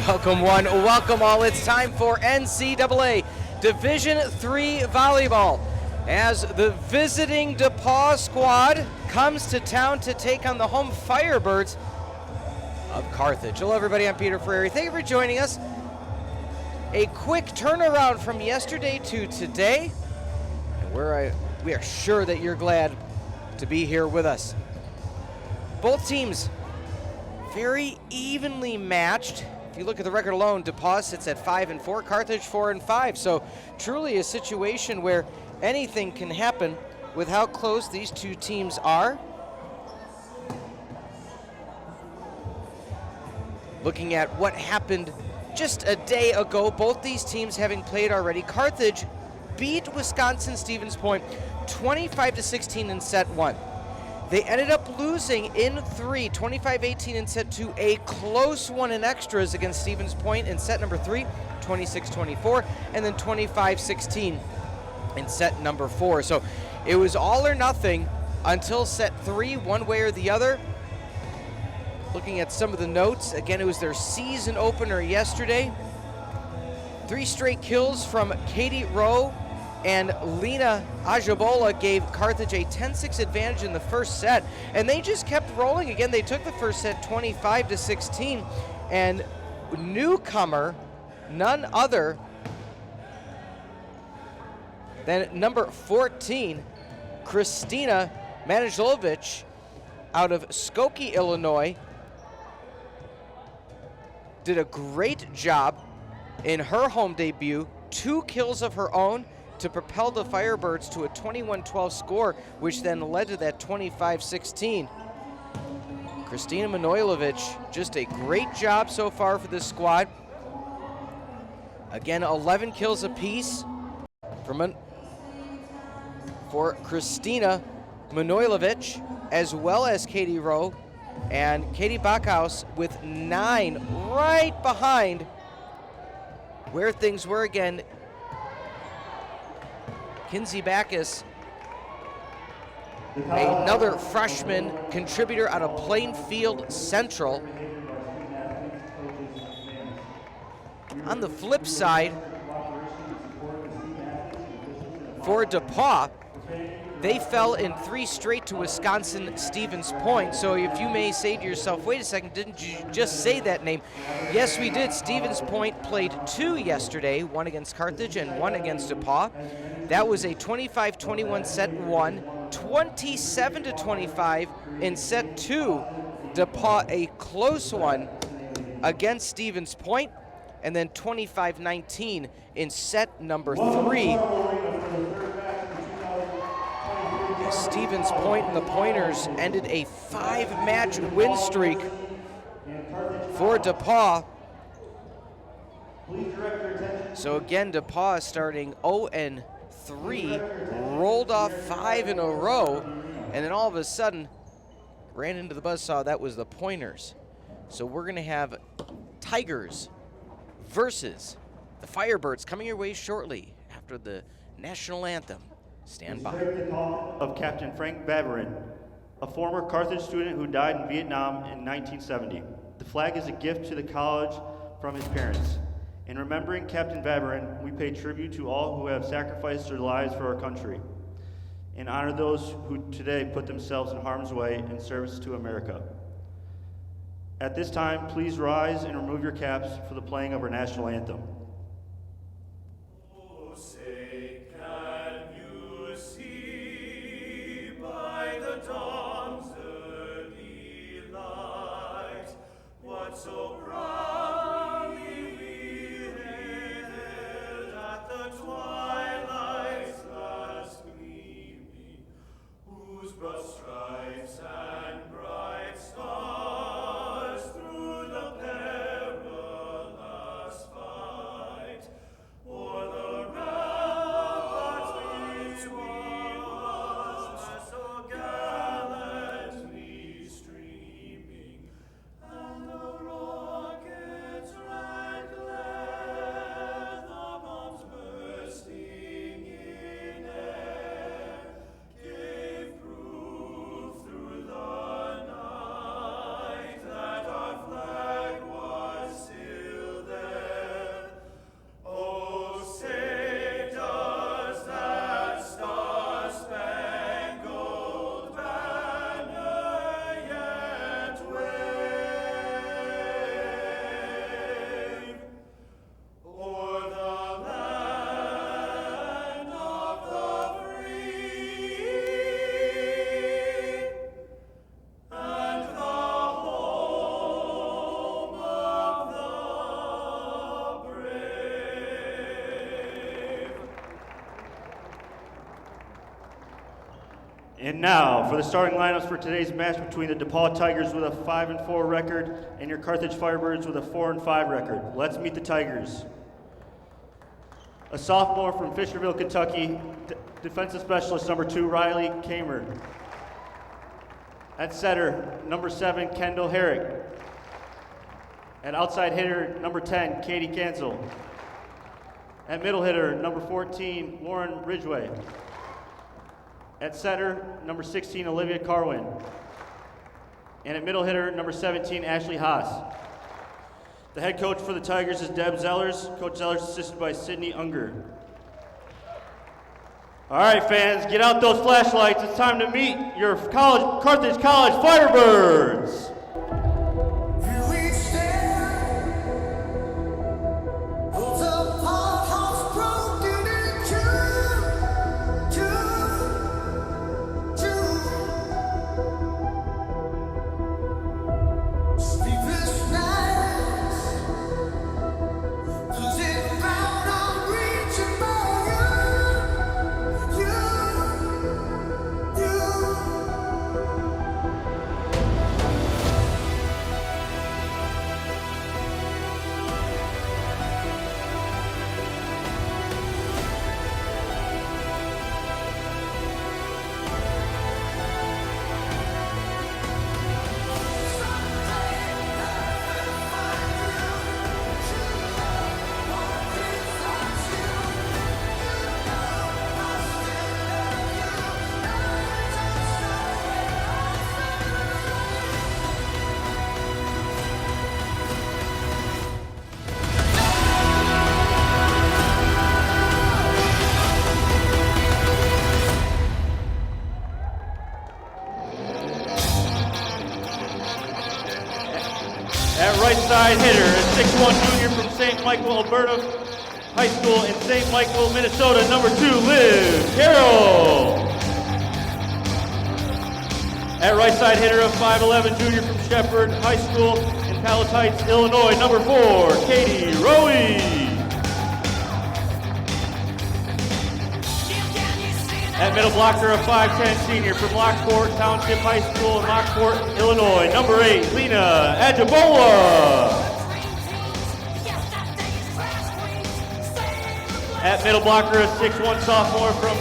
Welcome one, welcome all. It's time for NCAA Division III Volleyball as the visiting DePauw squad comes to town to take on the home Firebirds of Carthage. Hello everybody, I'm Peter Ferreri. Thank you for joining us. A quick turnaround from yesterday to today, and we are sure that you're glad to be here with us. Both teams very evenly matched. If you look at the record alone, DePauw sits at 5-4, Carthage 4-5. So truly a situation where anything can happen with how close these two teams are. Looking at what happened just a day ago, both these teams having played already. Carthage beat Wisconsin-Stevens Point 25-16 in set one. They ended up losing in three, 25-18 in set two, a close one in extras against Stevens Point in set number three, 26-24, and then 25-16 in set number four. So it was all or nothing until set three, one way or the other. Looking at some of the notes, again, it was their season opener yesterday. 3 straight kills from Katie Rowe and Lena Ajabola gave Carthage a 10-6 advantage in the first set, and they just kept rolling. Again, they took the first set 25-16, and newcomer, none other than number 14, Kristina Manojlovic out of Skokie, Illinois, did a great job in her home debut, 2 kills of her own, to propel the Firebirds to a 21-12 score, which then led to that 25-16. Kristina Manojlovic, just a great job so far for this squad. Again, 11 kills apiece for Kristina Manojlovic, as well as Katie Rowe, and Katie Backhaus with 9, right behind where things were again. Kinsey Backus, another freshman contributor out of Plainfield Central. On the flip side, for DePauw, they fell in 3 straight to Wisconsin-Stevens Point. So if you may say to yourself, wait a second, didn't you just say that name? Yes, we did. Stevens Point played 2 yesterday, 1 against Carthage and 1 against DePauw. That was a 25-21 set 1, 27-25 in set 2. DePauw a close one against Stevens Point, and then 25-19 in set number 3. Stevens Point and the Pointers ended a 5-match win streak for DePauw. So again, DePauw starting 0-3, rolled off 5 in a row, and then all of a sudden ran into the buzzsaw. That was the Pointers. So we're going to have Tigers versus the Firebirds coming your way shortly after the national anthem. Stand by. Of Captain Frank Vaverin, a former Carthage student who died in Vietnam in 1970. The flag is a gift to the college from his parents. In remembering Captain Vaverin, we pay tribute to all who have sacrificed their lives for our country and honor those who today put themselves in harm's way in service to America. At this time, please rise and remove your caps for the playing of our national anthem. So proudly we hailed at the twilight's last gleaming, whose broad stripes and bright stars through the perilous fight And now for the starting lineups for today's match between the DePauw Tigers with a 5-4 record and your Carthage Firebirds with a 4-5 record. Let's meet the Tigers. A sophomore from Fisherville, Kentucky, defensive specialist number 2, Riley Kamer. At setter, number 7, Kendall Herrick. At outside hitter, number 10, Katie Cancel. At middle hitter, number 14, Lauren Ridgway. At setter, number 16, Olivia Carwin. And at middle hitter, number 17, Ashley Haas. The head coach for the Tigers is Deb Zellers. Coach Zellers assisted by Sydney Unger. All right, fans, get out those flashlights. It's time to meet your Carthage College Firebirds. At right side hitter, a 6'1" junior from St. Michael, Alberta High School in St. Michael, Minnesota, number 2, Liv Carroll. At right side hitter, a 5'11" junior from Shepherd High School in Palos Heights, Illinois, number 4, Katie Rowe. At middle blocker, a 5'10" senior from Lockport Township High School in Lockport, Illinois, number 8, Lena Ajabola. At middle blocker, a 6'1" sophomore from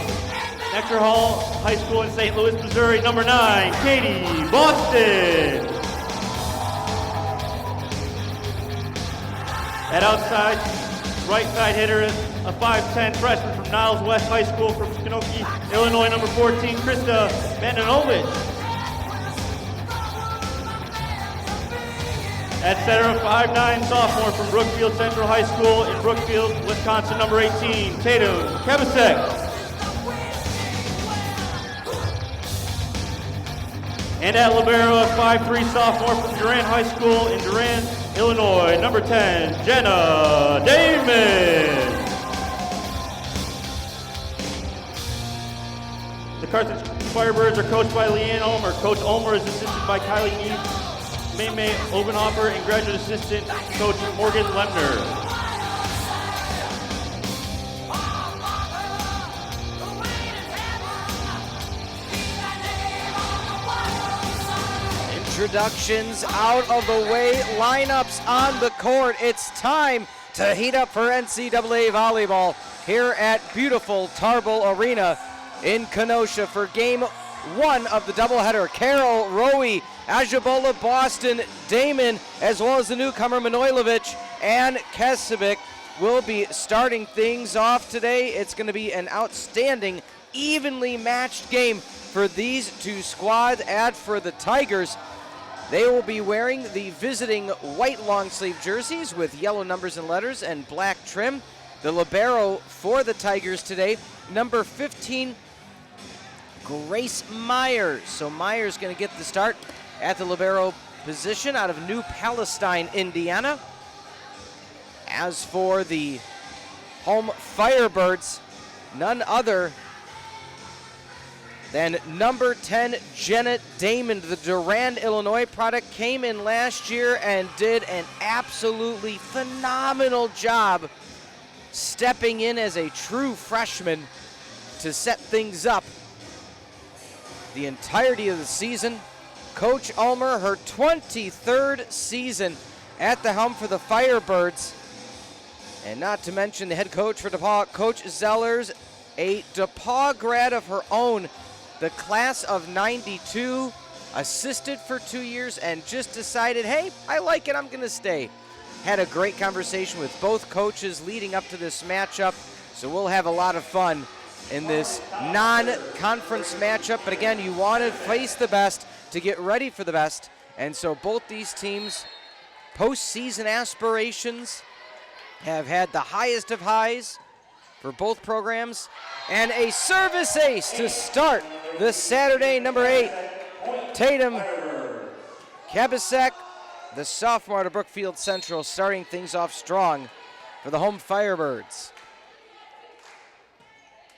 Nectar Hall High School in St. Louis, Missouri, number 9, Katie Boston. At outside, right side hitter, a 5'10" freshman from Niles West High School from Kenosha, Illinois, number 14, Krista Mandanovich. At center, a 5'9" sophomore from Brookfield Central High School in Brookfield, Wisconsin, number 18, Tatum Kebasek. And at libero, a 5'3" sophomore from Durant High School in Durant, Illinois, number 10, Jenna Damon. The Carthage Firebirds are coached by Leanne Ulmer. Coach Ulmer is assisted by Kylie Eve, May Obenhofer, and graduate assistant Coach Morgan Lemner. Introductions out of the way, lineups on the court. It's time to heat up for NCAA volleyball here at beautiful Tarble Arena in Kenosha for game 1 of the doubleheader. Carol, Rowe, Ajabola, Boston, Damon, as well as the newcomer Manojlovic and Kesevich will be starting things off today. It's going to be an outstanding, evenly matched game for these two squads. And for the Tigers, they will be wearing the visiting white long sleeve jerseys with yellow numbers and letters and black trim. The libero for the Tigers today, number 15, Grace Myers. So Myers going to get the start at the libero position out of New Palestine, Indiana. As for the home Firebirds, none other than number 10, Jenna Damon, the Durand, Illinois product, came in last year and did an absolutely phenomenal job stepping in as a true freshman to set things up the entirety of the season. Coach Ulmer, her 23rd season at the helm for the Firebirds. And not to mention the head coach for DePauw, Coach Zellers, a DePauw grad of her own, the class of 92, assisted for 2 years and just decided, hey, I like it, I'm going to stay. Had a great conversation with both coaches leading up to this matchup, so we'll have a lot of fun in this non-conference matchup. But again, you want to face the best to get ready for the best. And so both these teams, postseason aspirations, have had the highest of highs for both programs. And a service ace to start this Saturday, number 8, Tatum Kabasek, the sophomore out of Brookfield Central, starting things off strong for the home Firebirds.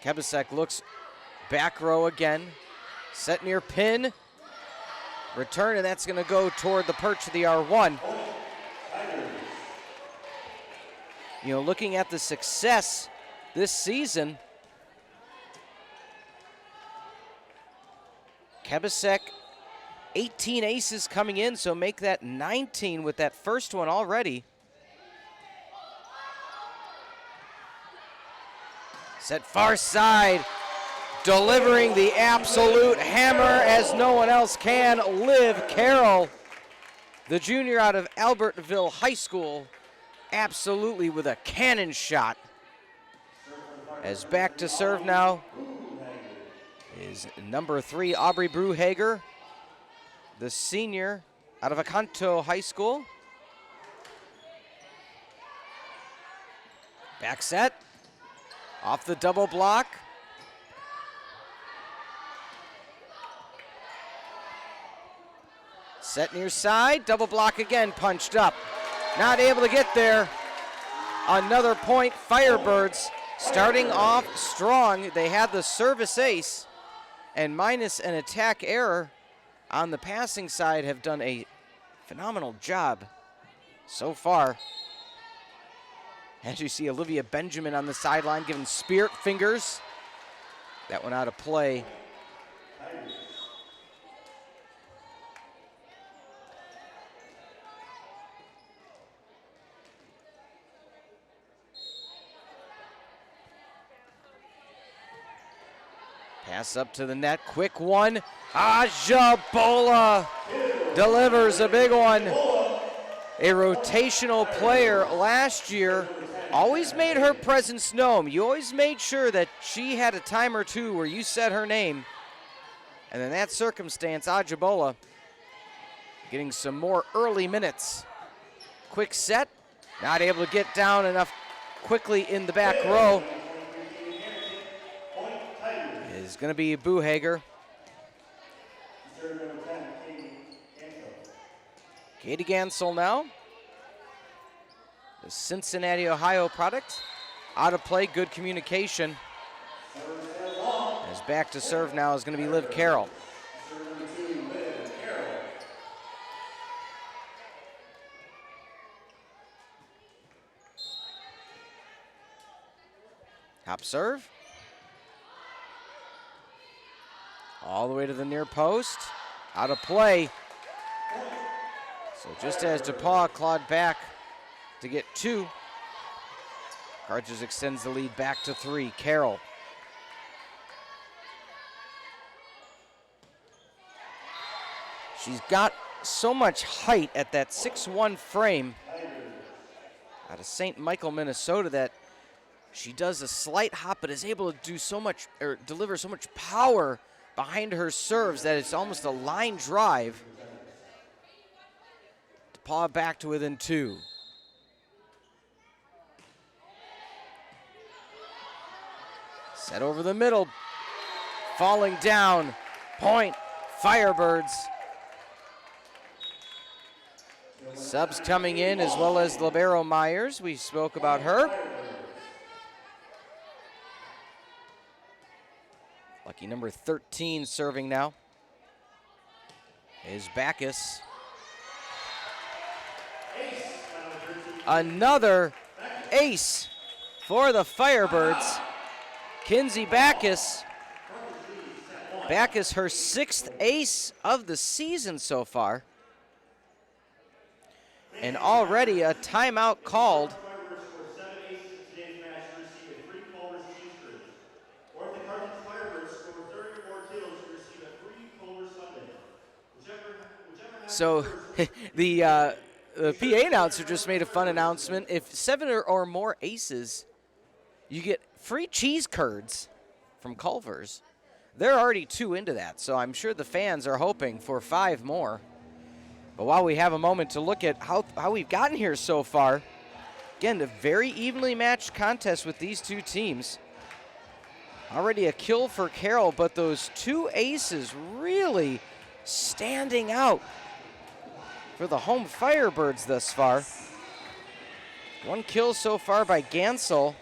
Kabasek looks back row again, set near pin, return, and that's going to go toward the perch of the R1. You know, looking at the success this season, Kabasek, 18 aces coming in, so make that 19 with that first one already. Set far side, delivering the absolute hammer as no one else can. Liv Carroll, the junior out of Albertville High School, absolutely with a cannon shot. As back to serve now is number 3, Aubrey Bruhager, the senior out of Acanto High School. Back set, off the double block. Set near side, double block again, punched up. Not able to get there. Another point, Firebirds starting off strong. They had the service ace, and minus an attack error on the passing side have done a phenomenal job so far. As you see, Olivia Benjamin on the sideline giving spirit fingers. That one out of play. Pass up to the net, quick one. Ajabola delivers a big one. A rotational player last year, always made her presence known. You always made sure that she had a time or two where you said her name. And in that circumstance, Ajabola getting some more early minutes. Quick set, not able to get down enough quickly in the back row. Is going to be Buhager. Katie Gansel now. The Cincinnati, Ohio product. Out of play, good communication. As back to serve now is going to be Liv Carroll. Top serve. All the way to the near post. Out of play. So just as DePauw clawed back to get 2, Carthage extends the lead back to 3. Carroll. She's got so much height at that 6'1" frame out of St. Michael, Minnesota, that she does a slight hop but is able to do so much, or deliver so much power behind her serves that it's almost a line drive. DePauw back to within 2. Set over the middle, falling down, point, Firebirds. Subs coming in as well as Libero Myers, we spoke about her. Lucky number 13 serving now is Backus. Another ace for the Firebirds. Kinsey Backus Backus, her 6th ace of the season so far. And already a timeout called. So the PA announcer just made a fun announcement. If 7 or more aces, you get free cheese curds from Culver's. They're already 2 into that, so I'm sure the fans are hoping for 5 more. But while we have a moment to look at how we've gotten here so far, again, a very evenly matched contest with these 2 teams. Already a kill for Carroll, but those 2 aces really standing out for the home Firebirds thus far. 1 kill so far by Gansel.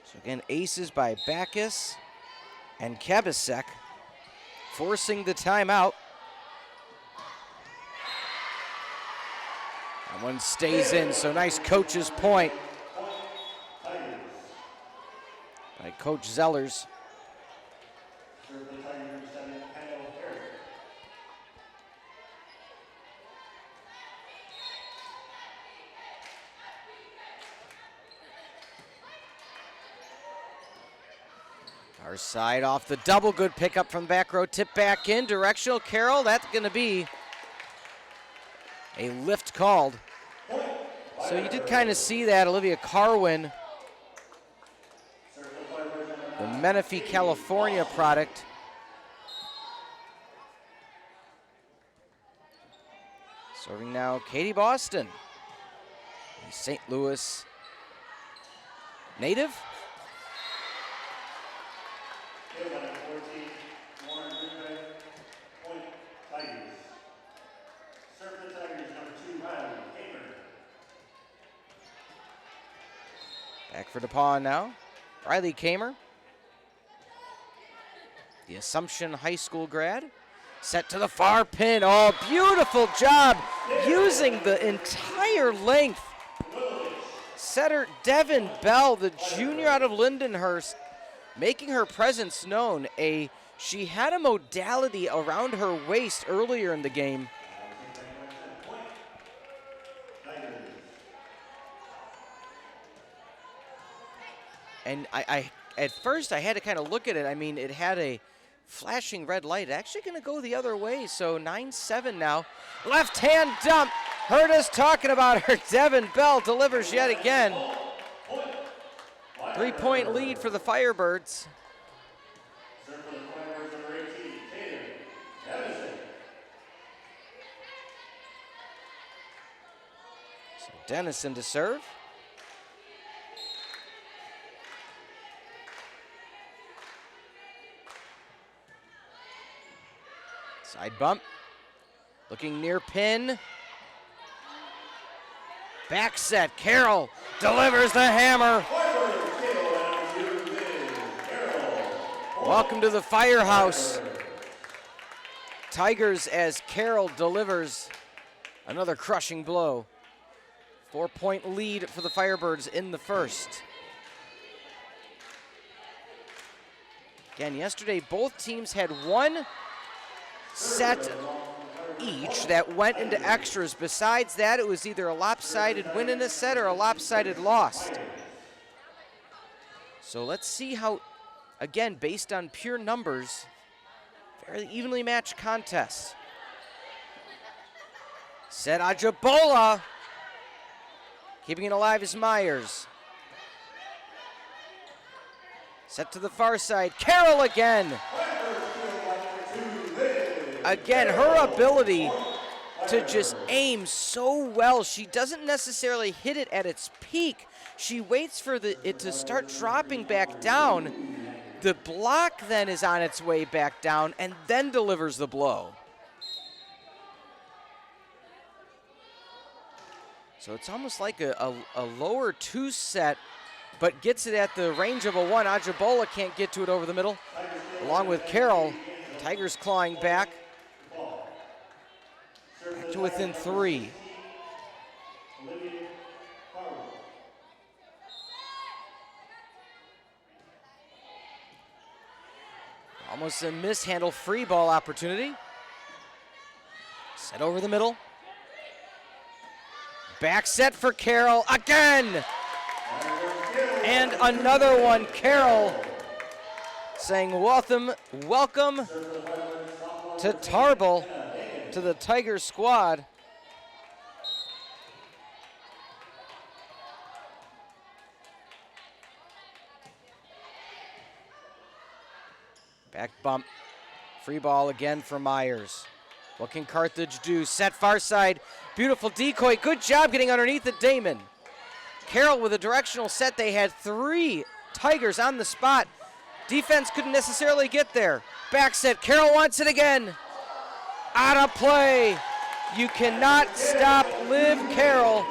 So again, aces by Backus and Kabasek, forcing the timeout. That one stays in, so nice coach's point by Coach Zellers. Our side off the double, good pickup from the back row, tip back in, directional Carroll, that's gonna be a lift called. So you did kind of see that, Olivia Carwin, the Menifee, California product. Serving now Katie Boston, a St. Louis native. Back for DePauw now. Riley Kamer, the Assumption High School grad. Set to the far pin. Oh, beautiful job using the entire length. Setter Devin Bell, the junior out of Lindenhurst, making her presence known. She had a modality around her waist earlier in the game. And I at first I had to kind of look at it. I mean, it had a flashing red light. Actually going to go the other way. So 9-7 now. Left hand dump. Heard us talking about her. Devin Bell delivers yet again. 3-point lead for the Firebirds. So Dennison to serve. Side bump. Looking near pin. Back set. Carroll delivers the hammer. Welcome to the firehouse. Tigers as Carroll delivers another crushing blow. 4-point lead for the Firebirds in the first. Again, yesterday both teams had 1 set each that went into extras. Besides that, it was either a lopsided win in a set or a lopsided loss. So let's see how, again, based on pure numbers, fairly evenly matched contest. Set Ajabola. Keeping it alive is Myers. Set to the far side. Carroll again. Again, her ability to just aim so well. She doesn't necessarily hit it at its peak. She waits for it to start dropping back down. The block then is on its way back down and then delivers the blow. So it's almost like a lower 2 set, but gets it at the range of a 1. Ajabola can't get to it over the middle. Along with Carroll, Tigers clawing back. to within 3. Almost a mishandle free ball opportunity. Set over the middle. Back set for Carroll again. And another one. Carroll saying welcome to Tarble, to the Tiger squad. Back bump. Free ball again for Myers. What can Carthage do? Set far side. Beautiful decoy. Good job getting underneath it, Damon. Carroll with a directional set. They had 3 Tigers on the spot. Defense couldn't necessarily get there. Back set. Carroll wants it again. Out of play. You cannot stop Liv Carroll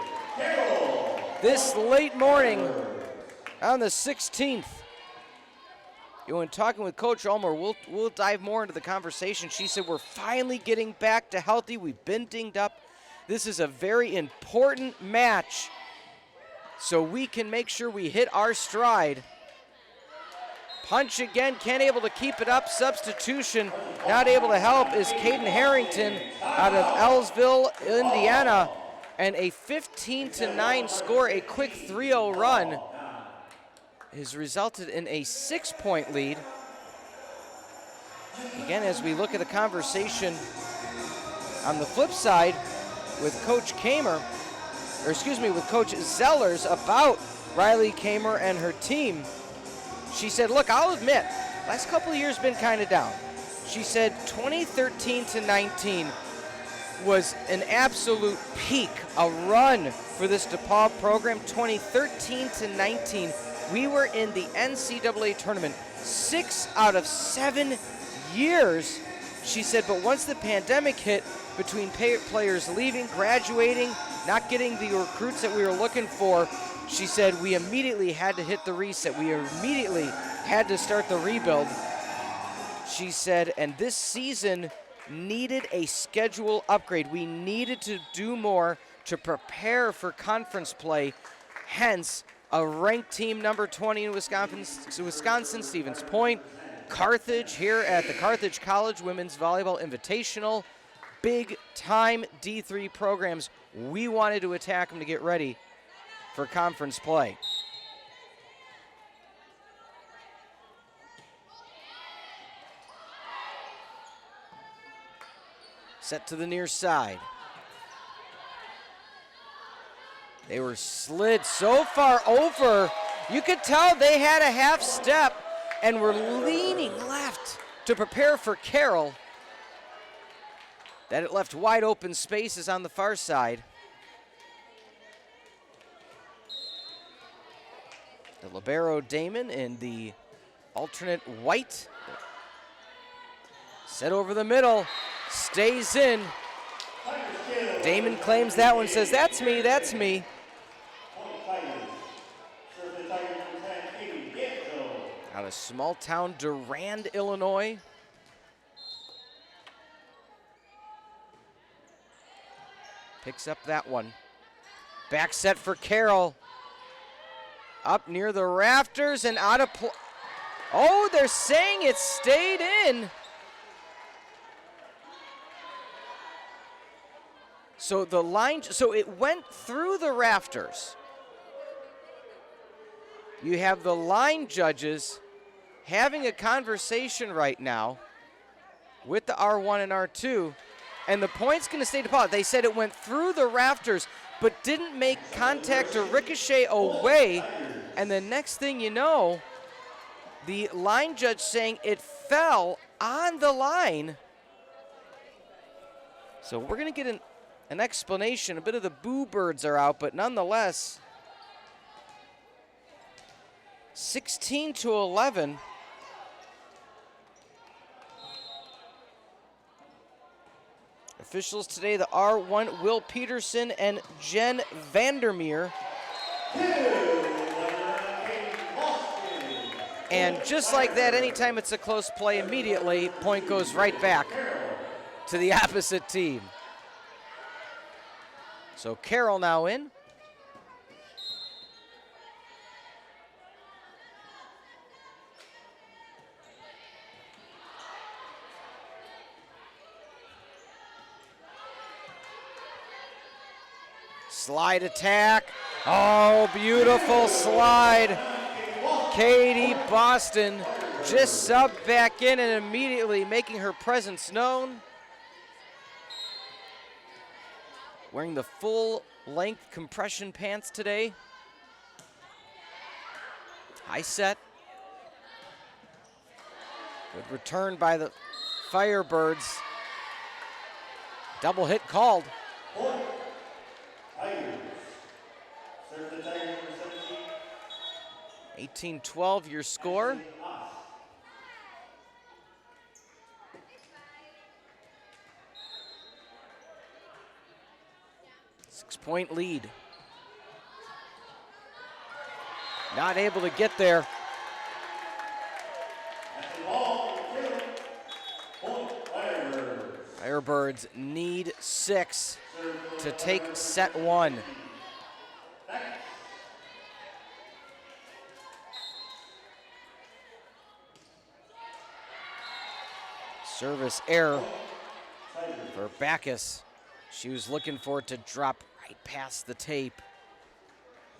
this late morning on the 16th. When talking with Coach Ulmer, we'll dive more into the conversation. She said we're finally getting back to healthy. We've been dinged up. This is a very important match, so we can make sure we hit our stride. Punch again, can't able to keep it up. Substitution, not able to help, is Caden Harrington out of Ellsville, Indiana. And a 15-9 score, a quick 3-0 run, has resulted in a 6-point lead. Again, as we look at the conversation on the flip side with Coach Kamer, or excuse me, with Coach Zellers about Riley Kamer and her team, she said, look, I'll admit, last couple of years been kind of down. She said 2013-19 was an absolute peak, a run for this DePauw program. 2013-19, we were in the NCAA tournament 6 out of 7 years. She said, but once the pandemic hit, between players leaving, graduating, not getting the recruits that we were looking for, she said we immediately had to hit the reset. We immediately had to start the rebuild. She said, and this season needed a schedule upgrade. We needed to do more to prepare for conference play. Hence, a ranked team number 20 in Wisconsin, Stevens Point. Carthage here at the Carthage College Women's Volleyball Invitational. Big time D3 programs. We wanted to attack them to get ready for conference play. Set to the near side. They were slid so far over, you could tell they had a half step and were leaning left to prepare for Carroll. That it left wide open spaces on the far side. The libero Damon in the alternate white. Set over the middle, stays in. Damon claims that one, says, that's me, that's me. Out of small town Durand, Illinois. Picks up that one. Back set for Carroll. Up near the rafters and out of play. Oh, they're saying it stayed in. So the line, so it went through the rafters. You have the line judges having a conversation right now with the R1 and R2, and the point's going to stay DePauw. They said it went through the rafters, but didn't make contact or ricochet away, and the next thing you know, the line judge saying it fell on the line. So we're going to get an explanation. A bit of the boo birds are out, but nonetheless, 16-11. Officials today, the R1, Will Peterson and Jen Vandermeer. And just like that, anytime it's a close play, immediately point goes right back to the opposite team. So Carroll now in. Slide attack. Oh, beautiful slide. Katie Boston just subbed back in and immediately making her presence known. Wearing the full-length compression pants today. High set. Good return by the Firebirds. Double hit called. 18-12 your score. Six-point lead. Not able to get there. Firebirds need 6 to take set 1. Service error for Backus. She was looking for it to drop right past the tape.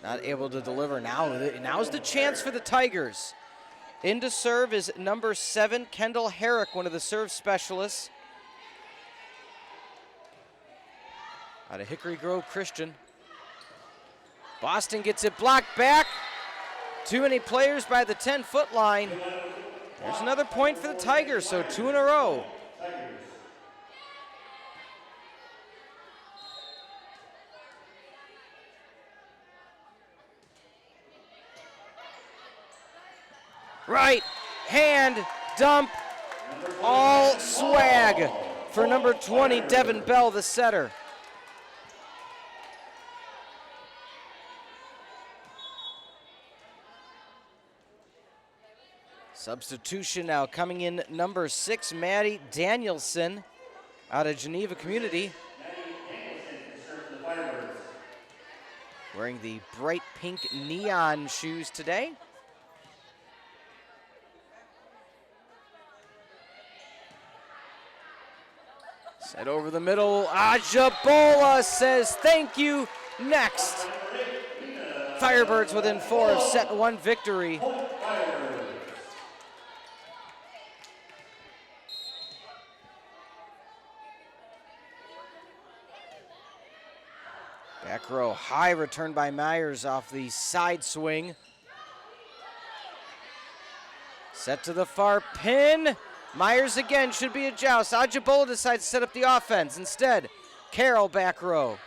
Not able to deliver. Now's the chance for the Tigers. In to serve is number 7, Kendall Herrick, one of the serve specialists. Out of Hickory Grove Christian. Boston gets it blocked back. Too many players by the 10-foot line. There's another point for the Tigers, so 2 in a row. Right hand dump, all swag for number 20, Devin Bell, the setter. Substitution now coming in, number 6, Maddie Danielson out of Geneva Community. Wearing the bright pink neon shoes today. Set over the middle, Ajabola says thank you, next. Firebirds within 4 of set 1 victory. Back row, high return by Myers off the side swing. Set to the far pin. Myers again, should be a joust. Ajabola decides to set up the offense. Instead, Carroll back row.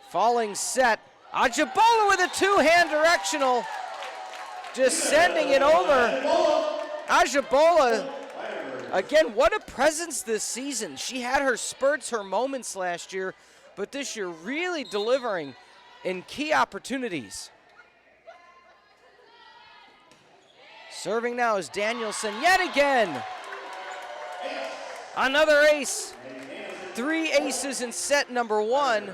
Falling set. Ajabola with a two-hand directional. Just sending it over. Ajabola, again, what a presence this season. She had her spurts, her moments last year, but this year really delivering in key opportunities. Serving now is Danielson yet again. Another ace. 3 aces in set number 1.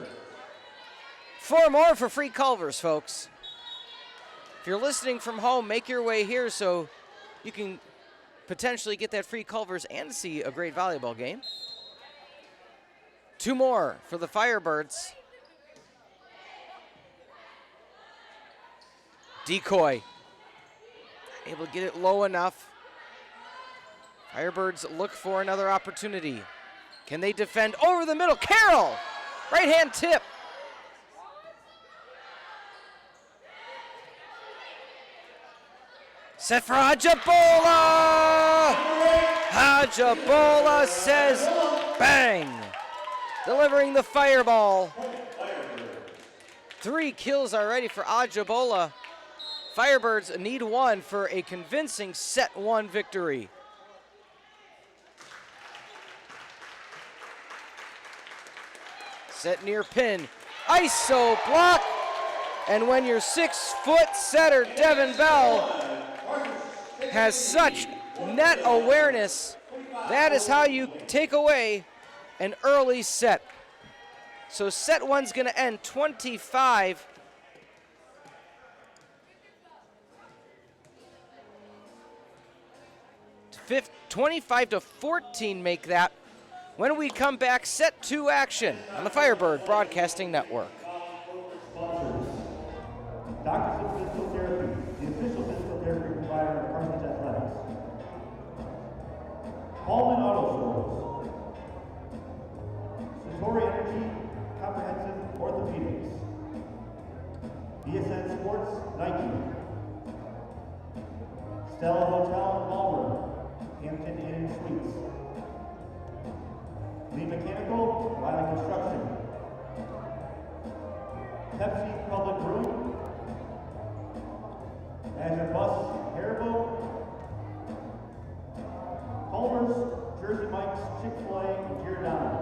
4 more for free Culvers, folks. If you're listening from home, make your way here so you can potentially get that free Culvers and see a great volleyball game. 2 more for the Firebirds. Decoy. Able to get it low enough. Firebirds look for another opportunity. Can they defend over the middle? Carroll! Right hand tip. Set for Ajabola! Ajabola says bang! Delivering the fireball. 3 kills already for Ajabola. Firebirds need 1 for a convincing set 1 victory. Set near pin, ISO block, and when your 6-foot setter, Devin Bell, has such net awareness, that is how you take away an early set. So set one's going to end 25 to 14 make that. When we come back, set two action on the Firebird Broadcasting Network. Doctors of Physical Therapy, the official physical therapy provider of Carthage Athletics. Pullman Auto Stores. Satori Energy, Comprehensive Orthopedics. BSN Sports, Nike. Stella Hotel and Ballroom, Hampton Inn Suites. Lee Mechanical, Wiley Construction. Pepsi Public Brewing. Azure Bus, Haribo. Culver's, Jersey Mike's, Chick-fil-A, and Giordano's.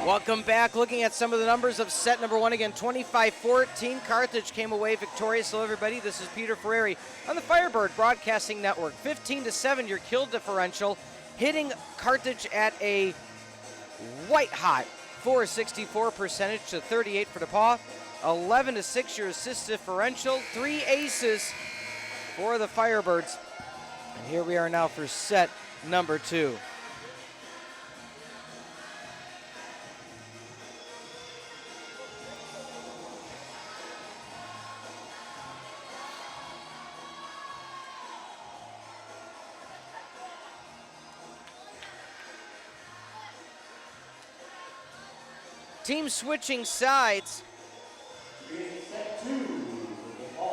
Welcome back. Looking at some of the numbers of set number one again, 25-14. Carthage came away victorious. Hello, everybody. This is Peter Ferreri on the Firebird Broadcasting Network. 15-7, your kill differential, hitting Carthage at a white-hot 464 percentage to 38 for DePauw. 11-6, your assist differential. 3 aces for the Firebirds. And here we are now for set number two. Team switching sides.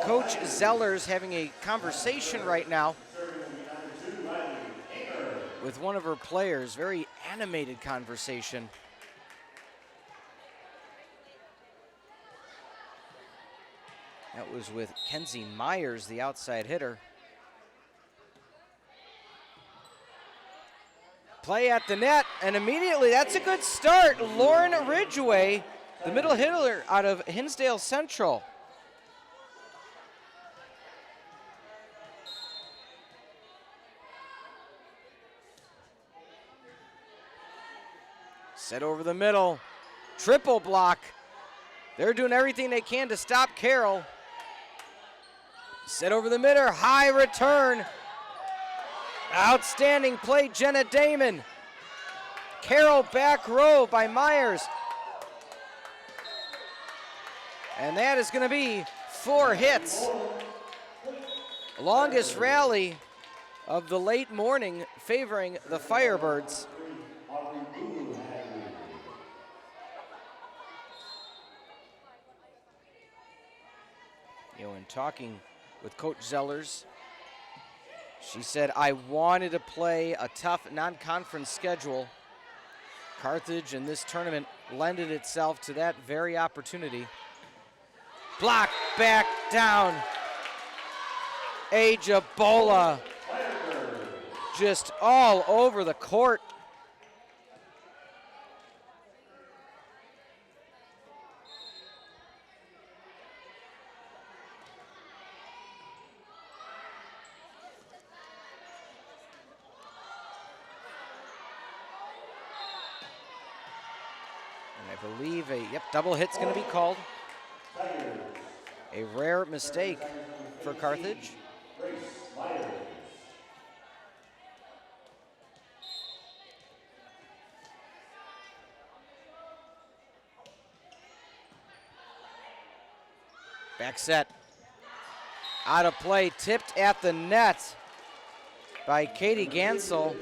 Coach Zeller's having a conversation right now with one of her players. Very animated conversation. That was with Kenzie Myers, the outside hitter. Play at the net, and immediately that's a good start. Lauren Ridgway, the middle hitter out of Hinsdale Central. Set over the middle, triple block. They're doing everything they can to stop Carroll. Set over the middle, high return. Outstanding play, Jenna Damon. Carroll back row by Myers. And that is going to be 4 hits. Longest rally of the late morning favoring the Firebirds. You know, in talking with Coach Zellers, She said, I wanted to play a tough non-conference schedule. Carthage in this tournament lended itself to that very opportunity. Block back down. Ajabola just all over the court. And I believe a double hit's going to be called. A rare mistake for Carthage. Back set. Out of play, tipped at the net by Katie Gansel.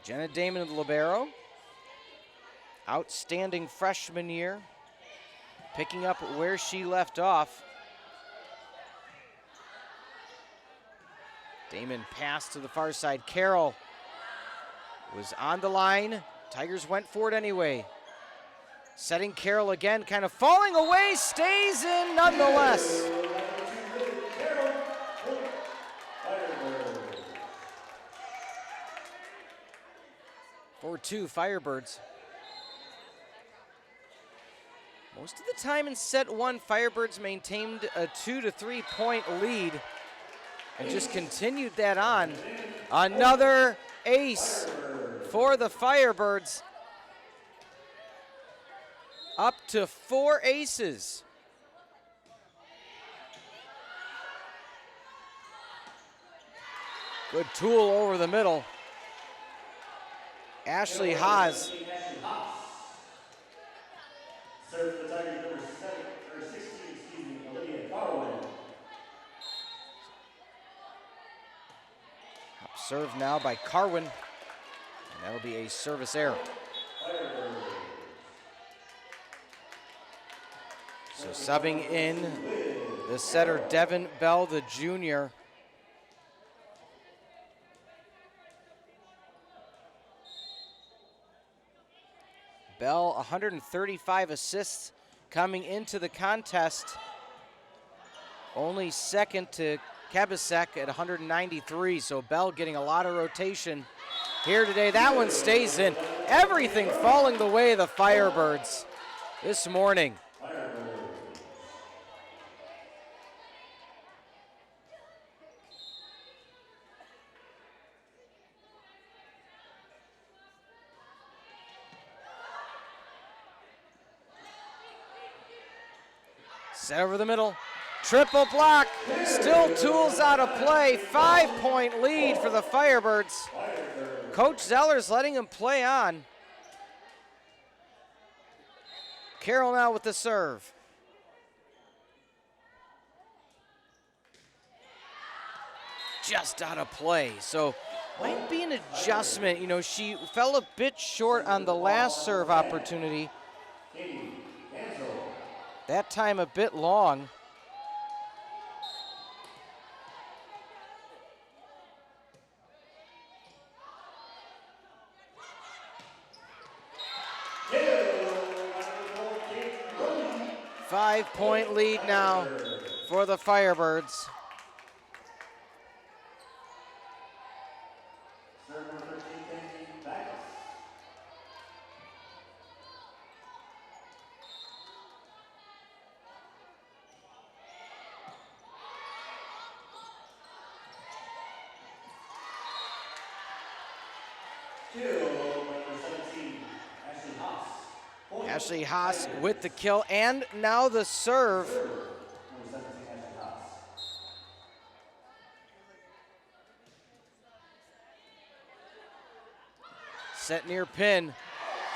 Jenna Damon of the libero. Outstanding freshman year. Picking up where she left off. Damon passed to the far side. Carroll was on the line. Tigers went for it anyway. Setting Carroll again, kind of falling away, stays in nonetheless. 4-2 Firebirds. Most of the time in set one, Firebirds maintained a 2 to 3 point lead and just continued that on. Another ace for the Firebirds. Up to 4 aces. Good tool over the middle. Ashley Haas. Serve for the Tigers number 16, Olivia Carwin. Up serve now by Carwin. And that'll be a service error. So subbing in the setter Devin Bell, the junior. Bell, 135 assists coming into the contest. Only second to Kabasek at 193, so Bell getting a lot of rotation here today. That one stays in. Everything falling the way of the Firebirds this morning. Set over the middle, triple block, still tools out of play. 5-point lead for the Firebirds. Coach Zeller's letting him play on. Carroll now with the serve. Just out of play, so might be an adjustment. You know, she fell a bit short on the last serve opportunity. That time a bit long. Five-point lead now for the Firebirds. Ashley Haas with the kill, and now the serve. Set near pin.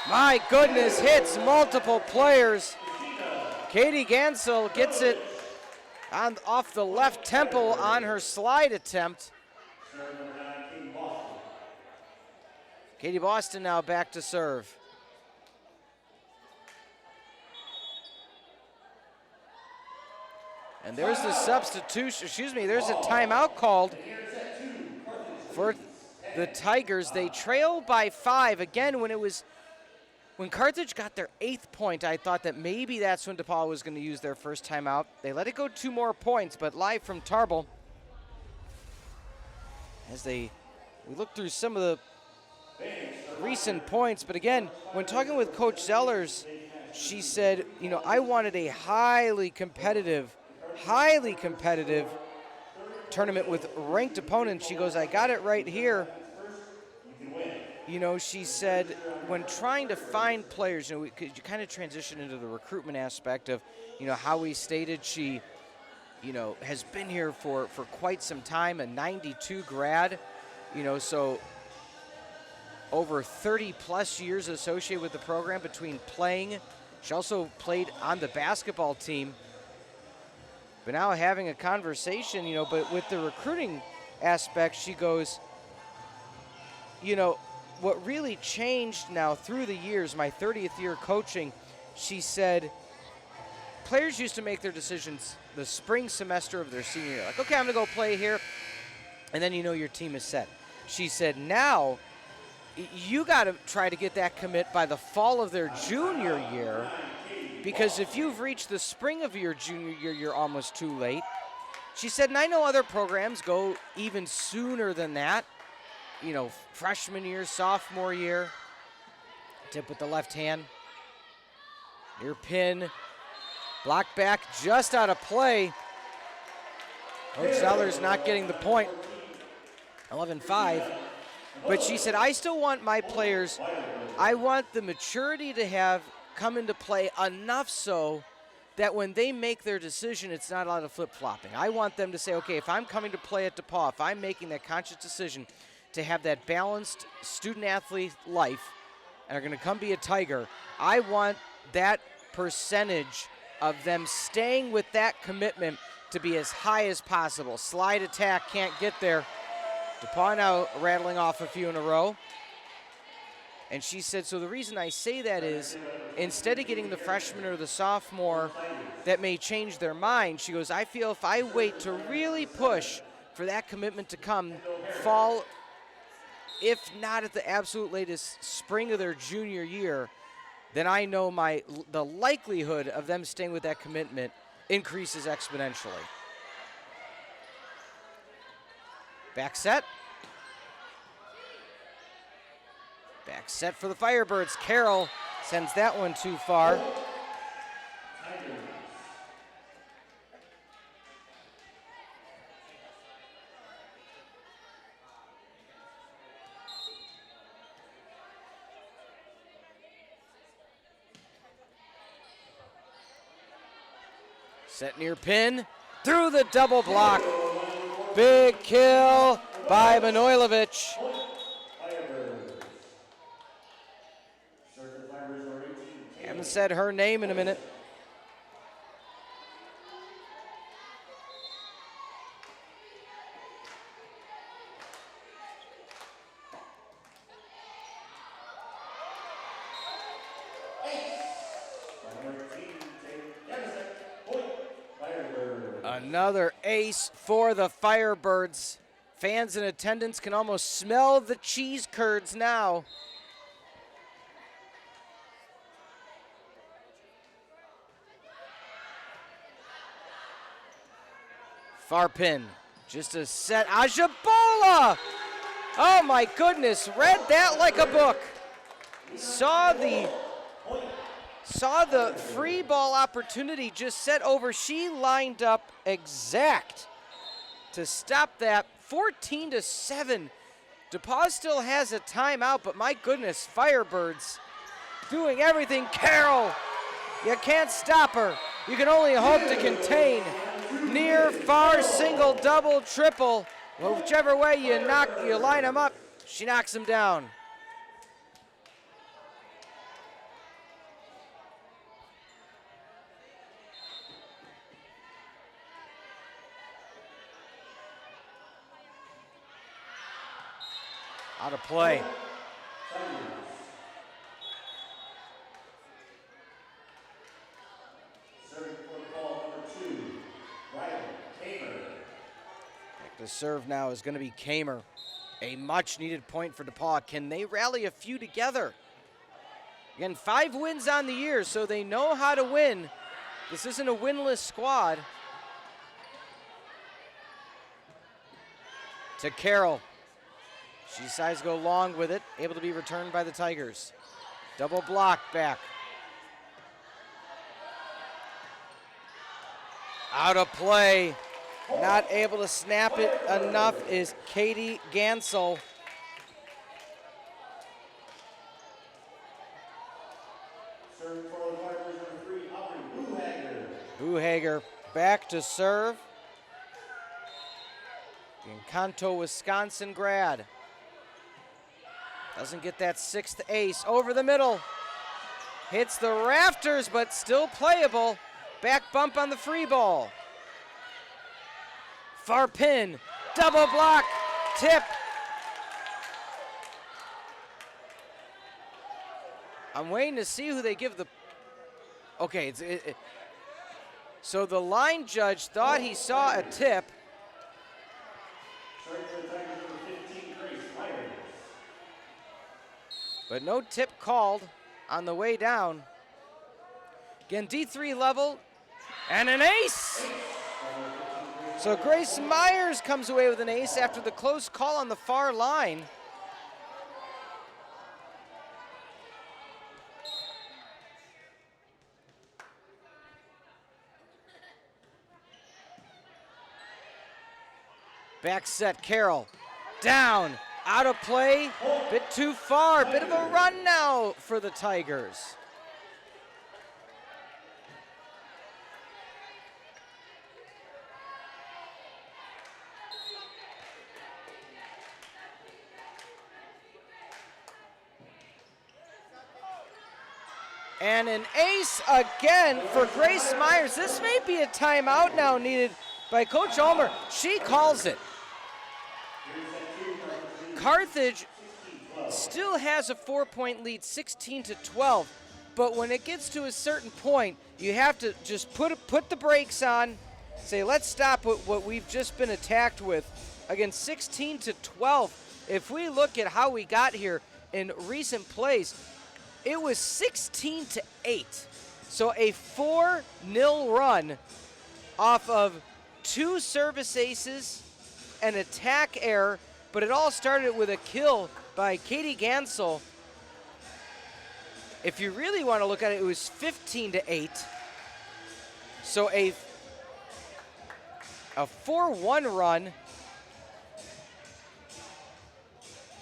My goodness, hits multiple players. Katie Gansel gets it off the left temple on her slide attempt. Katie Boston now back to serve. And there's the substitution, there's a timeout called for the Tigers. They trail by 5. Again, when Carthage got their 8th point, I thought that maybe that's when DePauw was going to use their first timeout. They let it go 2 more points, but live from Tarble, as we look through some of the recent points, but again, when talking with Coach Zellers, she said, I wanted a highly competitive tournament with ranked opponents. She goes, I got it right here. She said, when trying to find players, you kind of transition into the recruitment aspect of, how we stated she, has been here for quite some time, a 92 grad, so over 30 plus years associated with the program between playing. She also played on the basketball team. But now having a conversation, but with the recruiting aspect, she goes, what really changed now through the years, my 30th year coaching, she said, players used to make their decisions the spring semester of their senior year. Like, okay, I'm going to go play here. And then your team is set. She said, now you got to try to get that commit by the fall of their junior year, because if you've reached the spring of your junior year, you're almost too late. She said, and I know other programs go even sooner than that, freshman year, sophomore year. Tip with the left hand. Near pin. Block back, just out of play. Coach Zeller's not getting the point. 11-5. But she said, I still want my players, I want the maturity to have come into play enough so that when they make their decision, it's not a lot of flip-flopping. I want them to say, okay, if I'm coming to play at DePauw, if I'm making that conscious decision to have that balanced student-athlete life and are going to come be a Tiger, I want that percentage of them staying with that commitment to be as high as possible. Slide attack, can't get there. DePauw now rattling off a few in a row. And she said, so the reason I say that is, instead of getting the freshman or the sophomore that may change their mind, she goes, I feel if I wait to really push for that commitment to come fall, if not at the absolute latest spring of their junior year, then I know the likelihood of them staying with that commitment increases exponentially. Back set. Back set for the Firebirds. Carroll sends that one too far. Set near pin. Through the double block. Big kill by Manojlovic. Haven't said her name in a minute. Another ace for the Firebirds. Fans in attendance can almost smell the cheese curds now. Far pin, just a set. Ajabola! Oh my goodness, read that like a book. Saw the free ball opportunity just set over. She lined up exact to stop that. 14-7. DePauw still has a timeout, but my goodness, Firebirds doing everything. Carroll, you can't stop her. You can only hope to contain. Near, far, single, double, triple. Well, whichever way you line them up, she knocks them down. Out of play. The serve now is going to be Kamer. A much-needed point for DePauw. Can they rally a few together? Again, 5 wins on the year, so they know how to win. This isn't a winless squad. To Carroll. She decides to go long with it, able to be returned by the Tigers. Double block back. Out of play. Not able to snap it enough is Katie Gansel. Buhager back to serve. Encanto, Wisconsin grad. Doesn't get that 6th ace. Over the middle. Hits the rafters, but still playable. Back bump on the free ball. Far pin. Double block. Tip. I'm waiting to see who they give the... Okay, so the line judge thought he saw a tip. But no tip called on the way down. Again, D3 level, and an ace! So Grace Myers comes away with an ace after the close call on the far line. Back set, Carroll. Down, out of play, bit too far. Bit of a run now for the Tigers. And an ace again for Grace Myers. This may be a timeout now needed by Coach Ulmer. She calls it. Carthage still has a 4-point lead, 16-12, but when it gets to a certain point, you have to just put the brakes on, say, let's stop what we've just been attacked with. Again, 16-12. If we look at how we got here in recent plays, it was 16-8. So a 4-0 run off of 2 service aces, an attack error, but it all started with a kill by Katie Gansel. If you really want to look at it, it was 15-8. So a 4-1 run.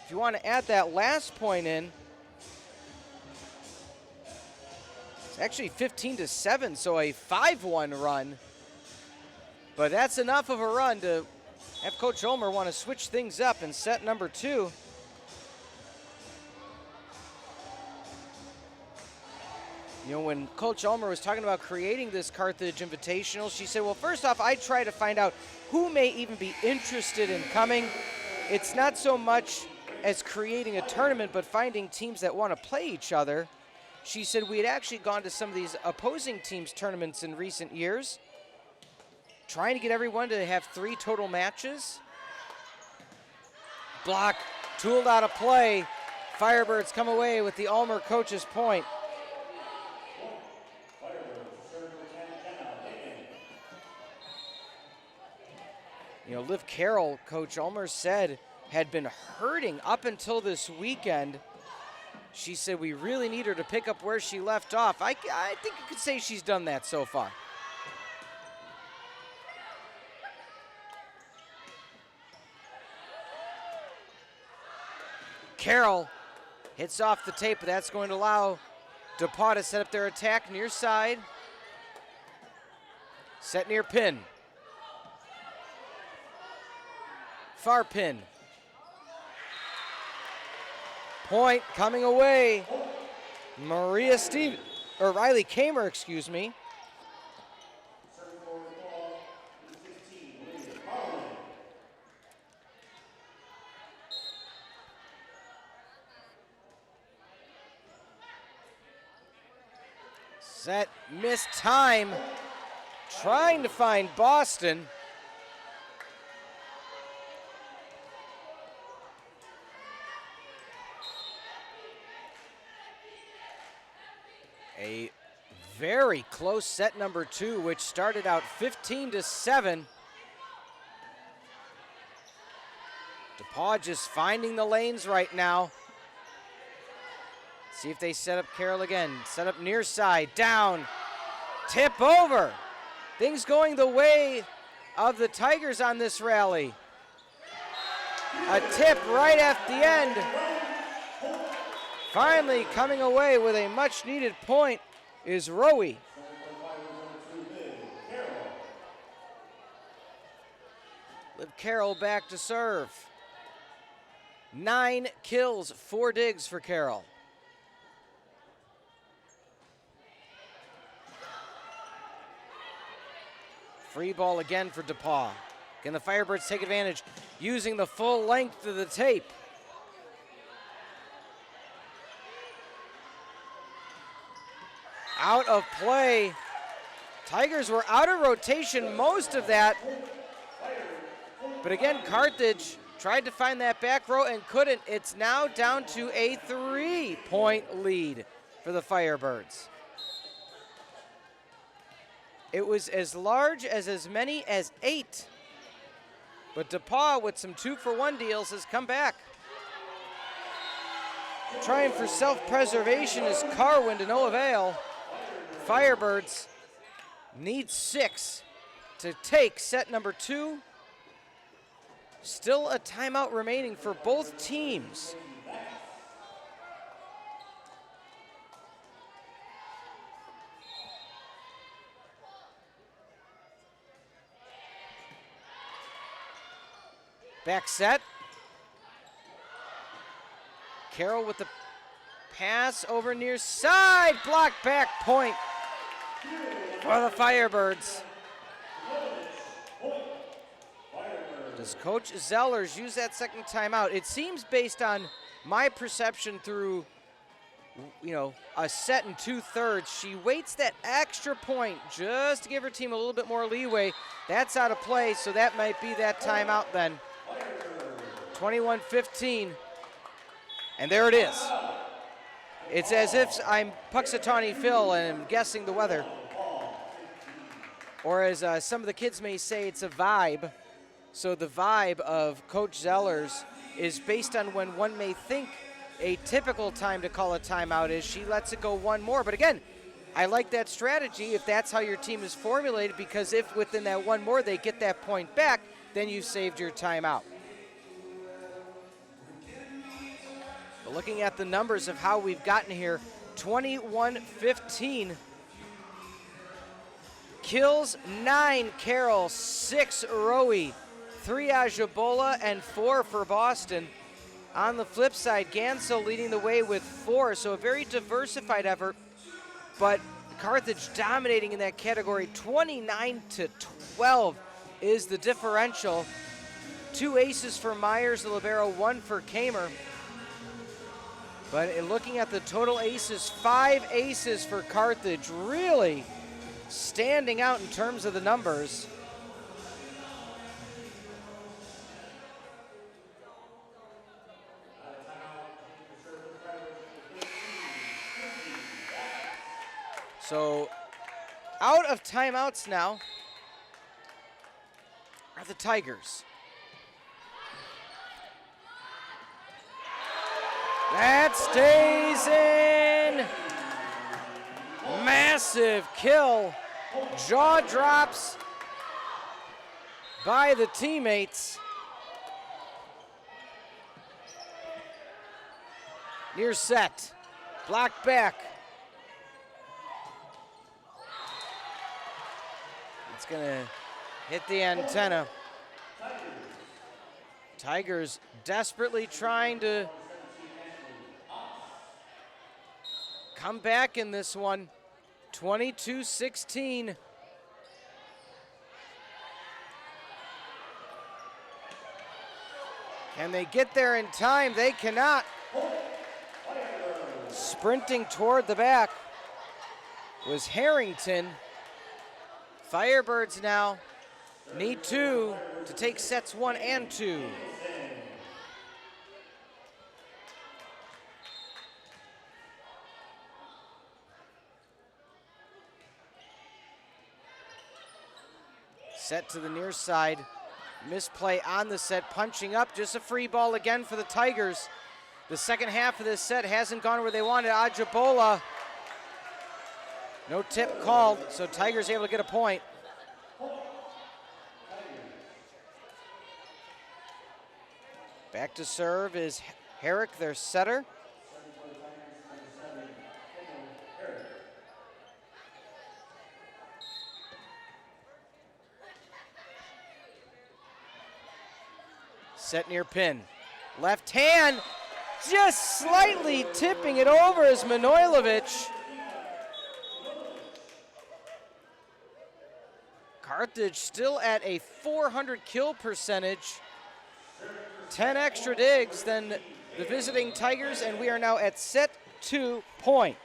If you want to add that last point in, it's actually 15-7, so a 5-1 run. But that's enough of a run to have Coach Ulmer want to switch things up in set number 2. You know, when Coach Ulmer was talking about creating this Carthage Invitational, she said, well, first off, I try to find out who may even be interested in coming. It's not so much as creating a tournament, but finding teams that want to play each other. She said we had actually gone to some of these opposing teams' tournaments in recent years, trying to get everyone to have 3 total matches. Block, tooled out of play. Firebirds come away with the Ulmer coach's point. You know, Liv Carroll, Coach Ulmer said, had been hurting up until this weekend. She said we really need her to pick up where she left off. I think you could say she's done that so far. Carroll hits off the tape, but that's going to allow DePauw to set up their attack near side. Set near pin. Far pin. Point coming away. Riley Kamer, excuse me. Set, missed time, trying to find Boston. A very close set number 2, which started out 15-7. DePauw just finding the lanes right now. See if they set up Carroll again. Set up near side, down, tip over. Things going the way of the Tigers on this rally. A tip right at the end. Finally coming away with a much needed point is Rowe. Liv Carroll back to serve. 9 kills, 4 digs for Carroll. Free ball again for DePauw. Can the Firebirds take advantage using the full length of the tape? Out of play. Tigers were out of rotation most of that. But again, Carthage tried to find that back row and couldn't. It's now down to a 3-point lead for the Firebirds. It was as large as many as 8. But DePauw, with some 2-for-1 deals, has come back. Trying for self-preservation is Carwin to no avail. Firebirds need 6 to take set number 2. Still a timeout remaining for both teams. Back set. Carroll with the pass over near side. Block back point for the Firebirds. Does Coach Zellers use that second timeout? It seems, based on my perception through, a set and 2/3, she waits that extra point just to give her team a little bit more leeway. That's out of play, so that might be that timeout then. 21-15, and there it is. It's as if I'm Puxatawney Phil and I'm guessing the weather. Or as some of the kids may say, it's a vibe. So the vibe of Coach Zellers is based on when one may think a typical time to call a timeout is. She lets it go one more. But again, I like that strategy if that's how your team is formulated, because if within that one more they get that point back, then you've saved your timeout. But looking at the numbers of how we've gotten here, 21-15. Kills 9 Carroll, 6 Rowe, 3 Ajabola, and 4 for Boston. On the flip side, Gansel leading the way with 4, so a very diversified effort, but Carthage dominating in that category. 29-12 is the differential. 2 aces for Myers, the libero, 1 for Kamer. But in looking at the total aces, 5 aces for Carthage, really standing out in terms of the numbers. So out of timeouts now are the Tigers. That stays in. Massive kill. Jaw drops by the teammates. Near set. Blocked back. It's going to hit the antenna. Tigers desperately trying to come back in this one. 22-16. Can they get there in time? They cannot. Sprinting toward the back was Harrington. Firebirds now need 2 to take sets 1 and 2. Set to the near side. Misplay on the set, punching up. Just a free ball again for the Tigers. The second half of this set hasn't gone where they wanted. Ajabola. No tip called, so Tigers able to get a point. Back to serve is Herrick, their setter. Set near pin. Left hand, just slightly tipping it over is Manojlovic. Carthage still at a 400 kill percentage. 10 extra digs than the visiting Tigers, and we are now at set 2 point.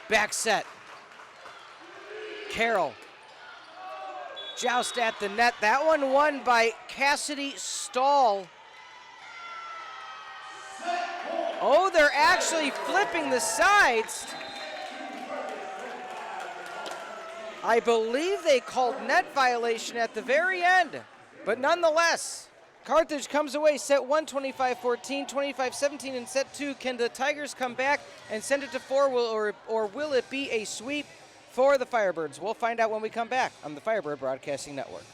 Back set. Carroll. Joust at the net. That one won by Cassidy Stahl. Oh, they're actually flipping the sides. I believe they called net violation at the very end, but nonetheless, Carthage comes away set 1, 25-14, 25-17 in set 2. Can the Tigers come back and send it to 4, or will it be a sweep for the Firebirds? We'll find out when we come back on the Firebird Broadcasting Network.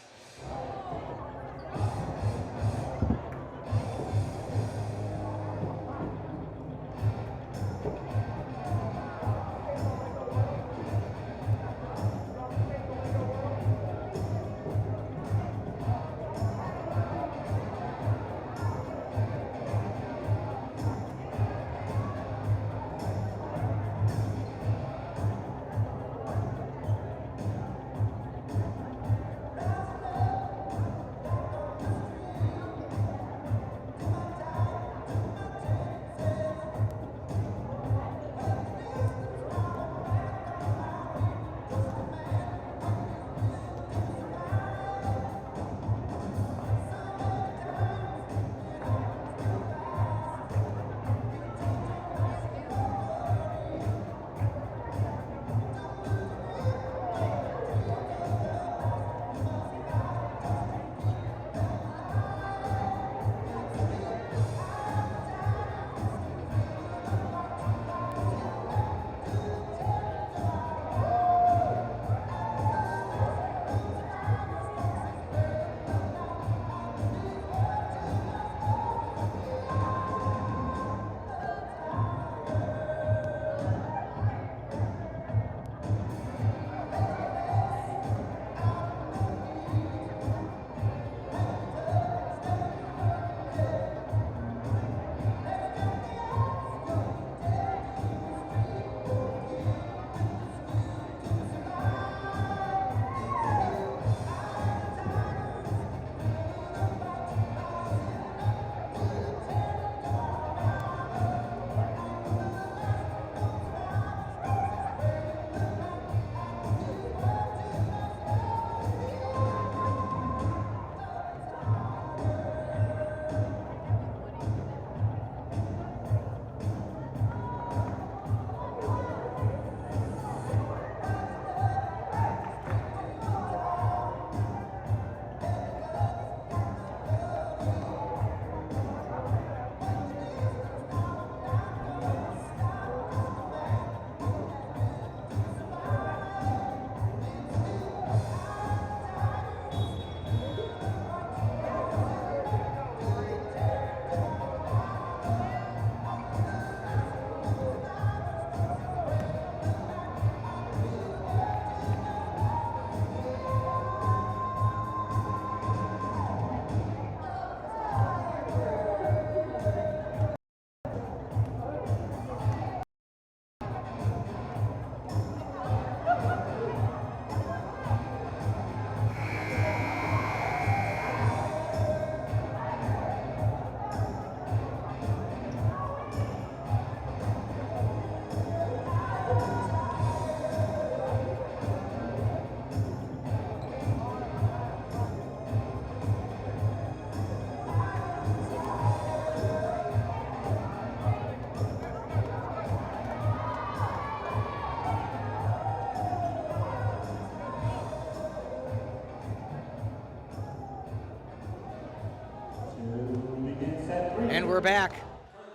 we're back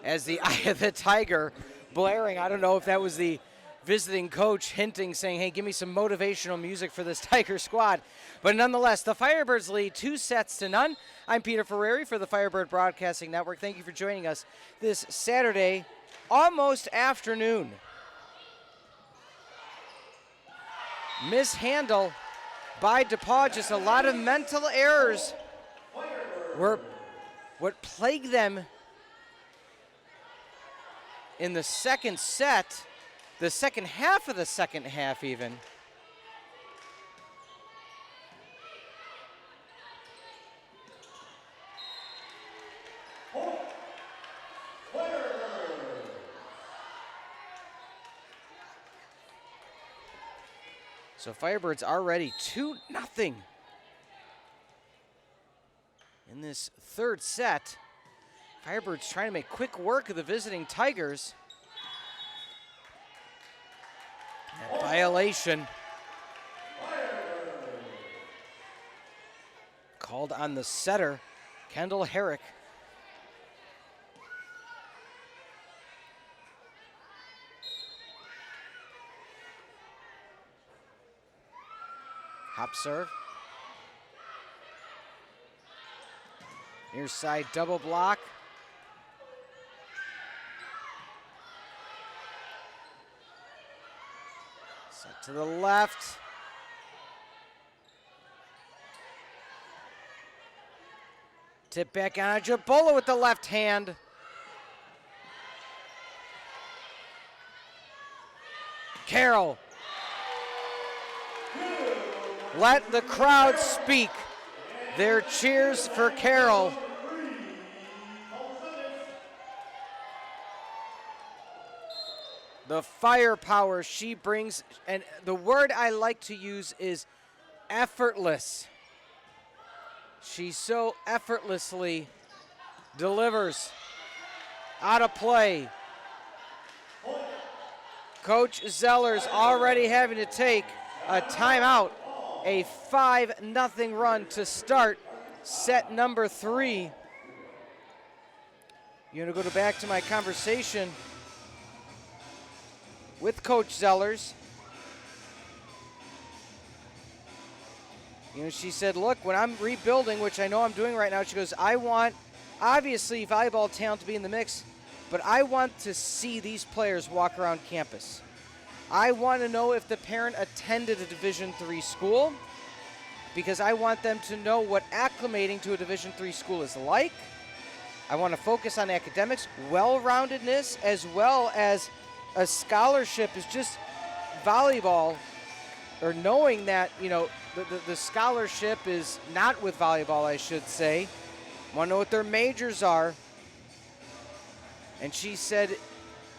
as the Eye of the Tiger blaring. I don't know if that was the visiting coach hinting, saying, hey, give me some motivational music for this Tiger squad. But nonetheless, the Firebirds lead 2-0. I'm Peter Ferreri for the Firebird Broadcasting Network. Thank you for joining us this Saturday, almost afternoon. Mishandle by DePauw. Just a lot of mental errors were what plagued them in the second set, the second half of the second half even. So Firebirds already 2-0 in this third set. Firebirds trying to make quick work of the visiting Tigers. That violation called on the setter, Kendall Herrick. Hop serve. Near side double block. Set to the left. Tip back on Jabola with the left hand. Carroll. Let the crowd speak. Their cheers for Carroll. The firepower she brings, and the word I like to use is effortless. She so effortlessly delivers out of play. Coach Zeller's already having to take a timeout. A 5-0 run to start set number 3. You're going to go back to my conversation with Coach Zellers. You know, she said, look, when I'm rebuilding, which I know I'm doing right now, she goes, I want, obviously, volleyball talent to be in the mix, but I want to see these players walk around campus. I want to know if the parent attended a Division III school, because I want them to know what acclimating to a Division III school is like. I want to focus on academics, well-roundedness, as well as a scholarship is just volleyball, or knowing that, you know, the scholarship is not with volleyball, I should say. Want to know what their majors are. And she said,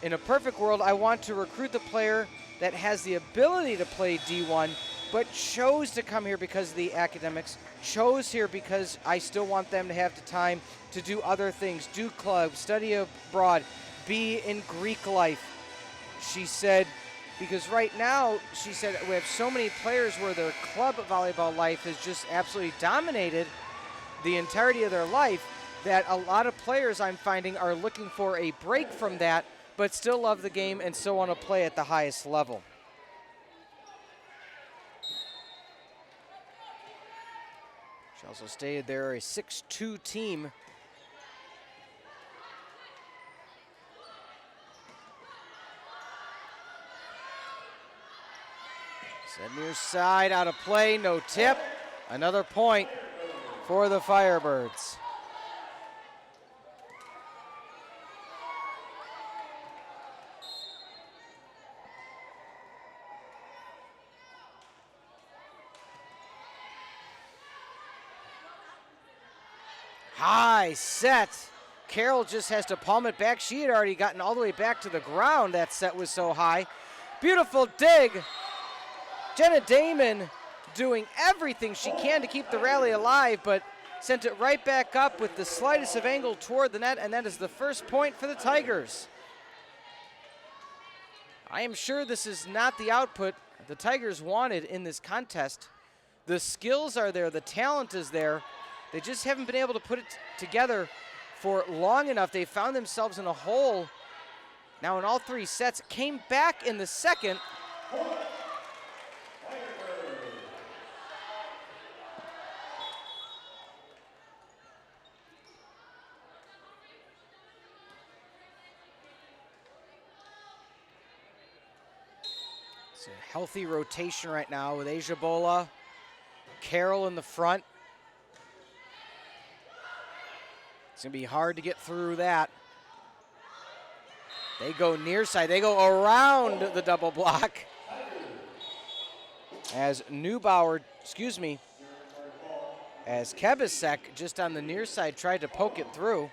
in a perfect world, I want to recruit the player that has the ability to play D1, but chose to come here because of the academics, chose here because I still want them to have the time to do other things, do clubs, study abroad, be in Greek life. She said, because right now, she said, we have so many players where their club volleyball life has just absolutely dominated the entirety of their life, that a lot of players I'm finding are looking for a break from that, but still love the game and still want to play at the highest level. She also stated they're a 6-2 team. Set near side, out of play, no tip. Another point for the Firebirds. High set. Carroll just has to palm it back. She had already gotten all the way back to the ground. That set was so high. Beautiful dig. Jenna Damon doing everything she can to keep the rally alive, but sent it right back up with the slightest of angle toward the net, and that is the first point for the Tigers. I am sure this is not the output the Tigers wanted in this contest. The skills are there, the talent is there. They just haven't been able to put it together for long enough. They found themselves in a hole now in all 3 sets. Came back in the second. It's a healthy rotation right now with Asia Bola, Carroll in the front. It's going to be hard to get through that. They go near side. They go around the double block. As as Kebisek just on the near side tried to poke it through.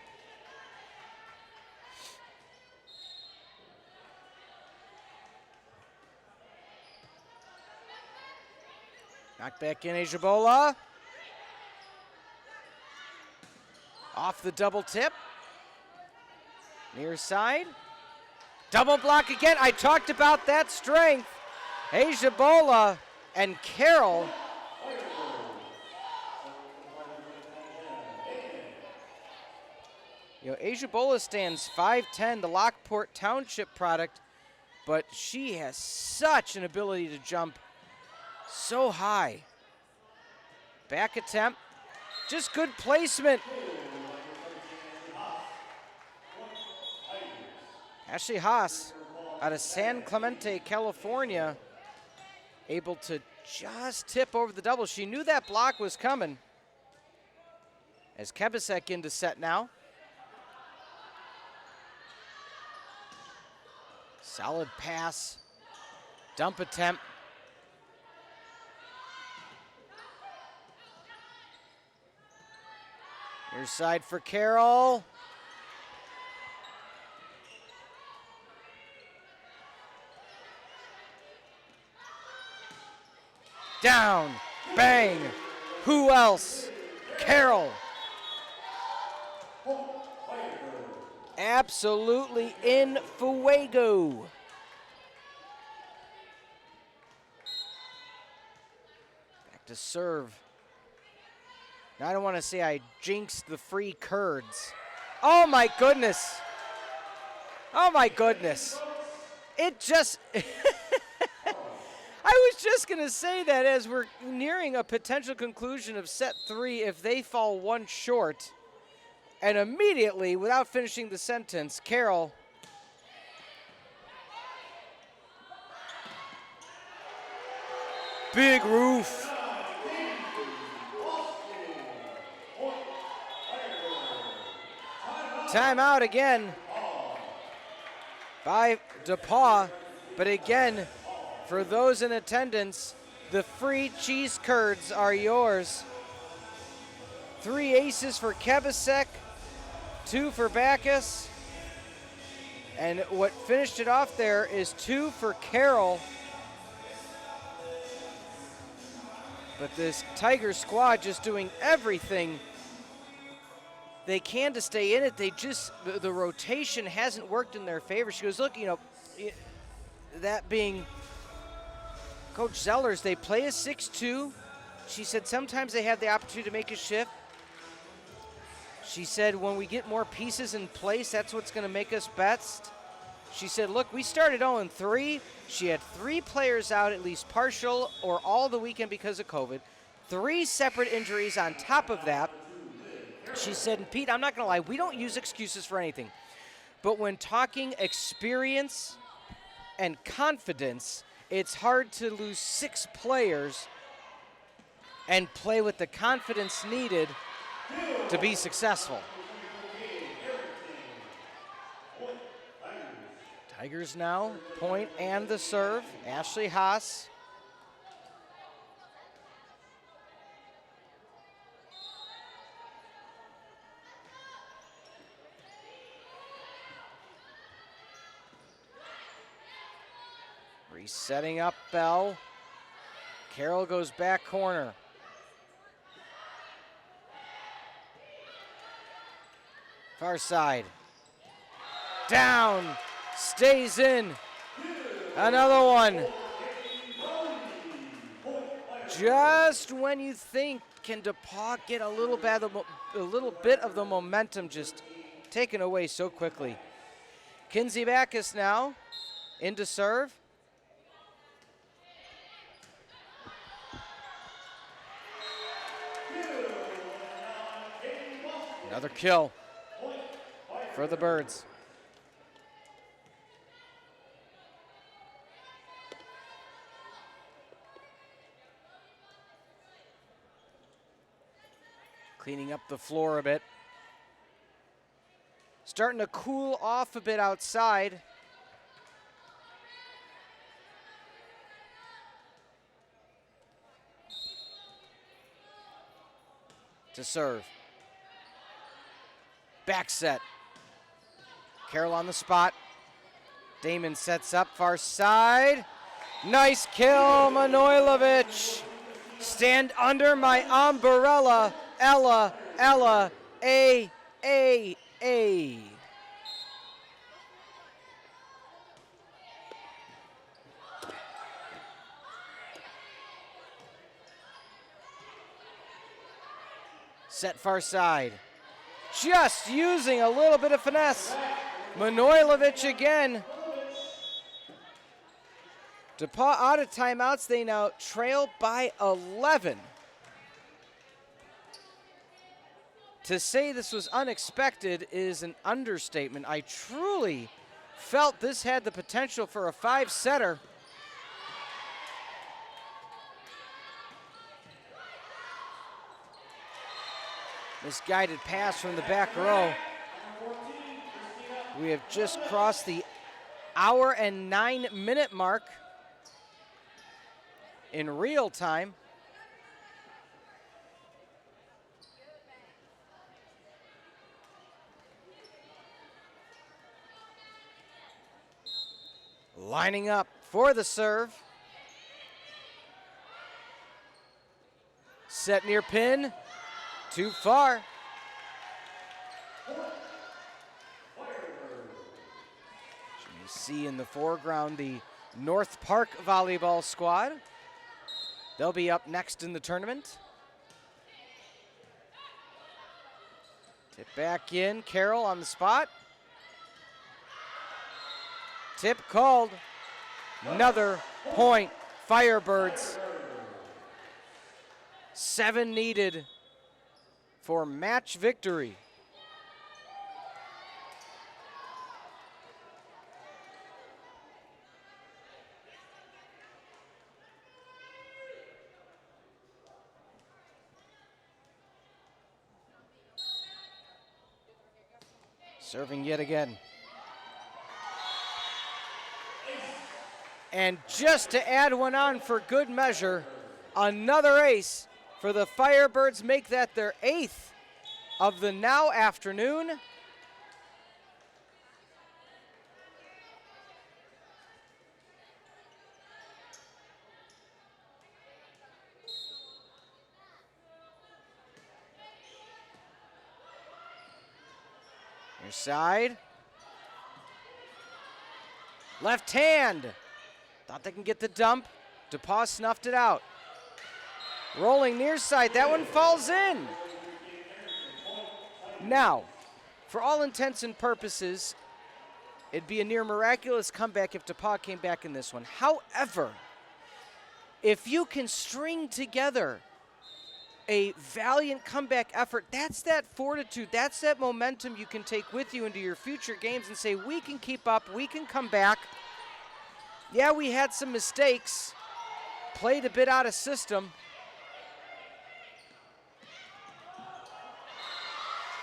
Knocked back in Asia Bola. Off the double tip. Near side. Double block again. I talked about that strength. Asia Bola and Carroll. Asia Bola stands 5'10", the Lockport Township product, but she has such an ability to jump so high. Back attempt. Just good placement. Ashley Haas out of San Clemente, California, able to just tip over the double. She knew that block was coming. As Kebisek into set now. Solid pass. Dump attempt. Near side for Carroll. Down, bang. Who else? Carroll. Absolutely in fuego. Back to serve. Now, I don't want to say I jinxed the free Kurds. Oh my goodness. Oh my goodness. It just... I was just going to say that as we're nearing a potential conclusion of set 3, if they fall one short, and immediately, without finishing the sentence, Carroll big roof. Timeout again by DePauw, but again, for those in attendance, the free cheese curds are yours. 3 aces for Kebisek, 2 for Backus, and what finished it off there is 2 for Carroll. But this Tiger squad just doing everything they can to stay in it. They just, the rotation hasn't worked in their favor. She goes, look, that being Coach Zellers, they play a 6-2. She said sometimes they have the opportunity to make a shift. She said when we get more pieces in place, that's what's going to make us best. She said, look, we started 0-3. She had 3 players out at least partial or all the weekend because of COVID. 3 separate injuries on top of that. She said, and Pete, I'm not going to lie, we don't use excuses for anything. But when talking experience and confidence, it's hard to lose 6 players and play with the confidence needed to be successful. Tigers now, point and the serve. Ashley Haas. Resetting up Bell. Carroll goes back corner. Far side. Down. Stays in. Another one. Just when you think, can DePauw get a little bit of the momentum, just taken away so quickly. Kinsey Backus now into serve. Another kill for the Birds. Cleaning up the floor a bit. Starting to cool off a bit outside. To serve. Back set. Carroll on the spot. Damon sets up far side. Nice kill, Manojlovic. Stand under my umbrella. Ella, A. Set far side. Just using a little bit of finesse. Manojlovic again. DePauw out of timeouts. They now trail by 11. To say this was unexpected is an understatement. I truly felt this had the potential for a 5-setter. Misguided pass from the back row. We have just crossed the hour and 9-minute mark in real time. Lining up for the serve. Set near pin. Too far. You see in the foreground the North Park volleyball squad. They'll be up next in the tournament. Tip back in. Carroll on the spot. Tip called. Another point. Firebirds. 7 needed for match victory. Serving yet again. And just to add one on for good measure, another ace for the Firebirds, make that their 8th of the now afternoon. Near side. Left hand. Thought they can get the dump. DePauw snuffed it out. Rolling near side, that one falls in. Now, for all intents and purposes, it'd be a near miraculous comeback if DePauw came back in this one. However, if you can string together a valiant comeback effort, that's that fortitude, that's that momentum you can take with you into your future games and say, we can keep up, we can come back. Yeah, we had some mistakes, played a bit out of system.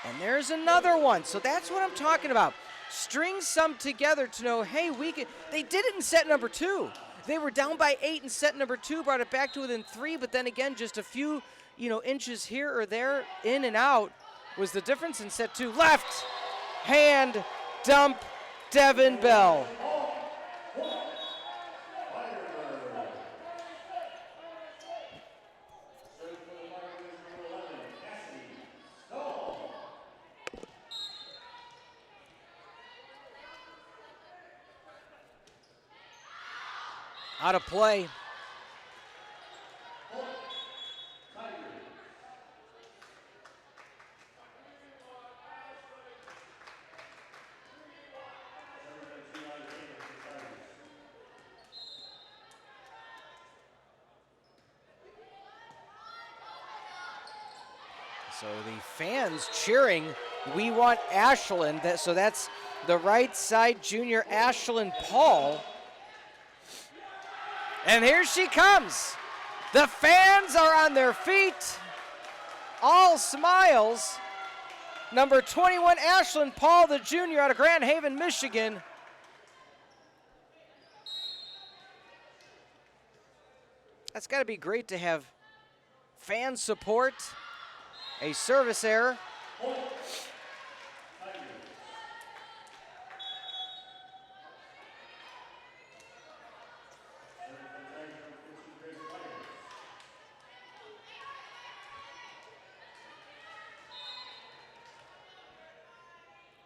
And there's another one. So that's what I'm talking about. String some together to know, hey, we can. They did it in set number 2. They were down by 8 in set number 2, brought it back to within 3, but then again, just a few, inches here or there, in and out, was the difference in set 2. Left hand dump, Devin Bell. Out of play. So the fans cheering, we want Ashland. So that's the right side junior, Ashland Paul. And here she comes. The fans are on their feet. All smiles. Number 21, Ashland Paul, the junior out of Grand Haven, Michigan. That's got to be great to have fan support. A service error.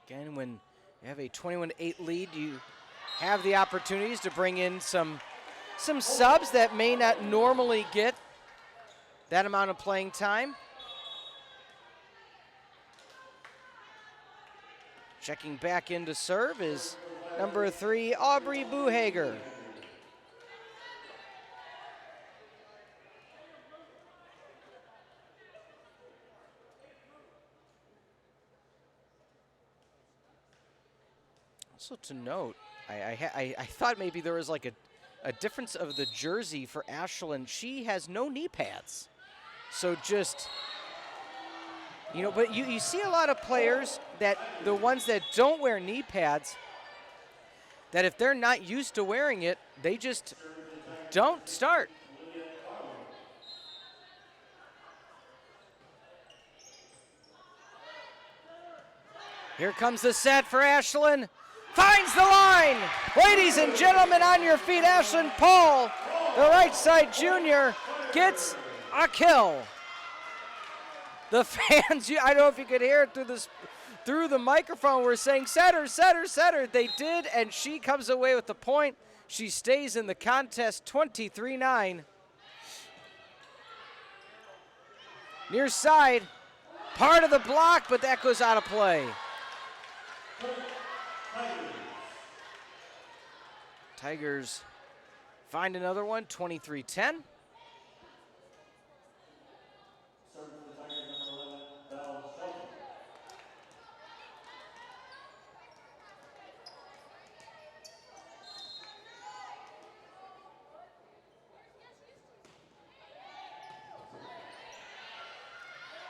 Again, when you have a 21-8 lead, you have the opportunities to bring in some subs that may not normally get that amount of playing time. Checking back in to serve is number 3, Aubrey Buhager. Also to note, I thought maybe there was like a difference of the jersey for Ashland. She has no knee pads. So just, you know, but you see a lot of players that, the ones that don't wear knee pads, that if they're not used to wearing it, they just don't start. Here comes the set for Ashland. Finds the line. Ladies and gentlemen, on your feet, Ashland Paul, the right side junior, gets a kill. The fans, I don't know if you could hear it through the microphone, were saying, setter, setter, setter. They did, and she comes away with the point. She stays in the contest, 23-9. Near side, part of the block, but that goes out of play. Tigers find another one, 23-10.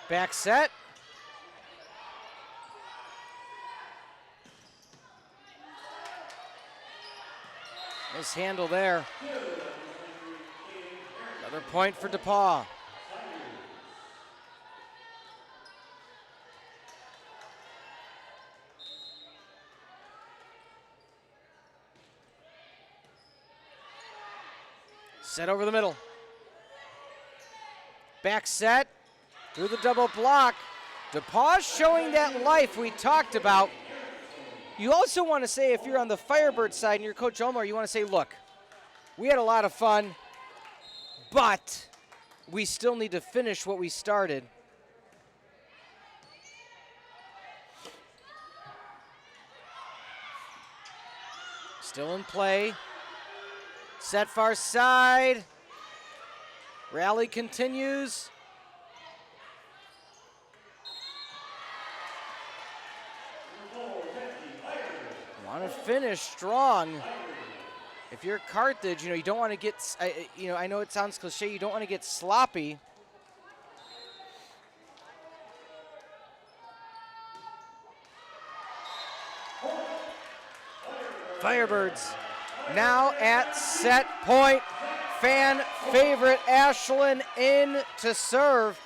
Back set. Nice handle there. Another point for DePauw. Set over the middle. Back set through the double block. DePauw showing that life we talked about. You also want to say, if you're on the Firebird side and you're Coach Omar, you want to say, look, we had a lot of fun, but we still need to finish what we started. Still in play. Set far side. Rally continues. Want to finish strong. If you're Carthage, you don't want to get, I know it sounds cliche, you don't want to get sloppy. Firebirds now at set point. Fan favorite Ashland in to serve.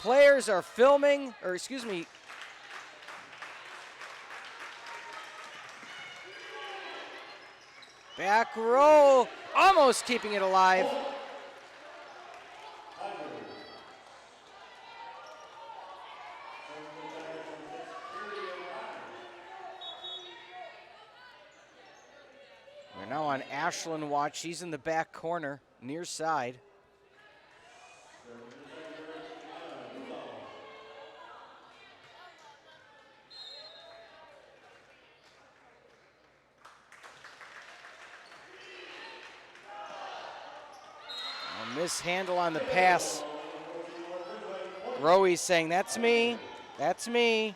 Players are filming, back row, almost keeping it alive. We're now on Ashland watch. She's in the back corner, near side. Mishandle on the pass Rowe's saying, that's me, that's me.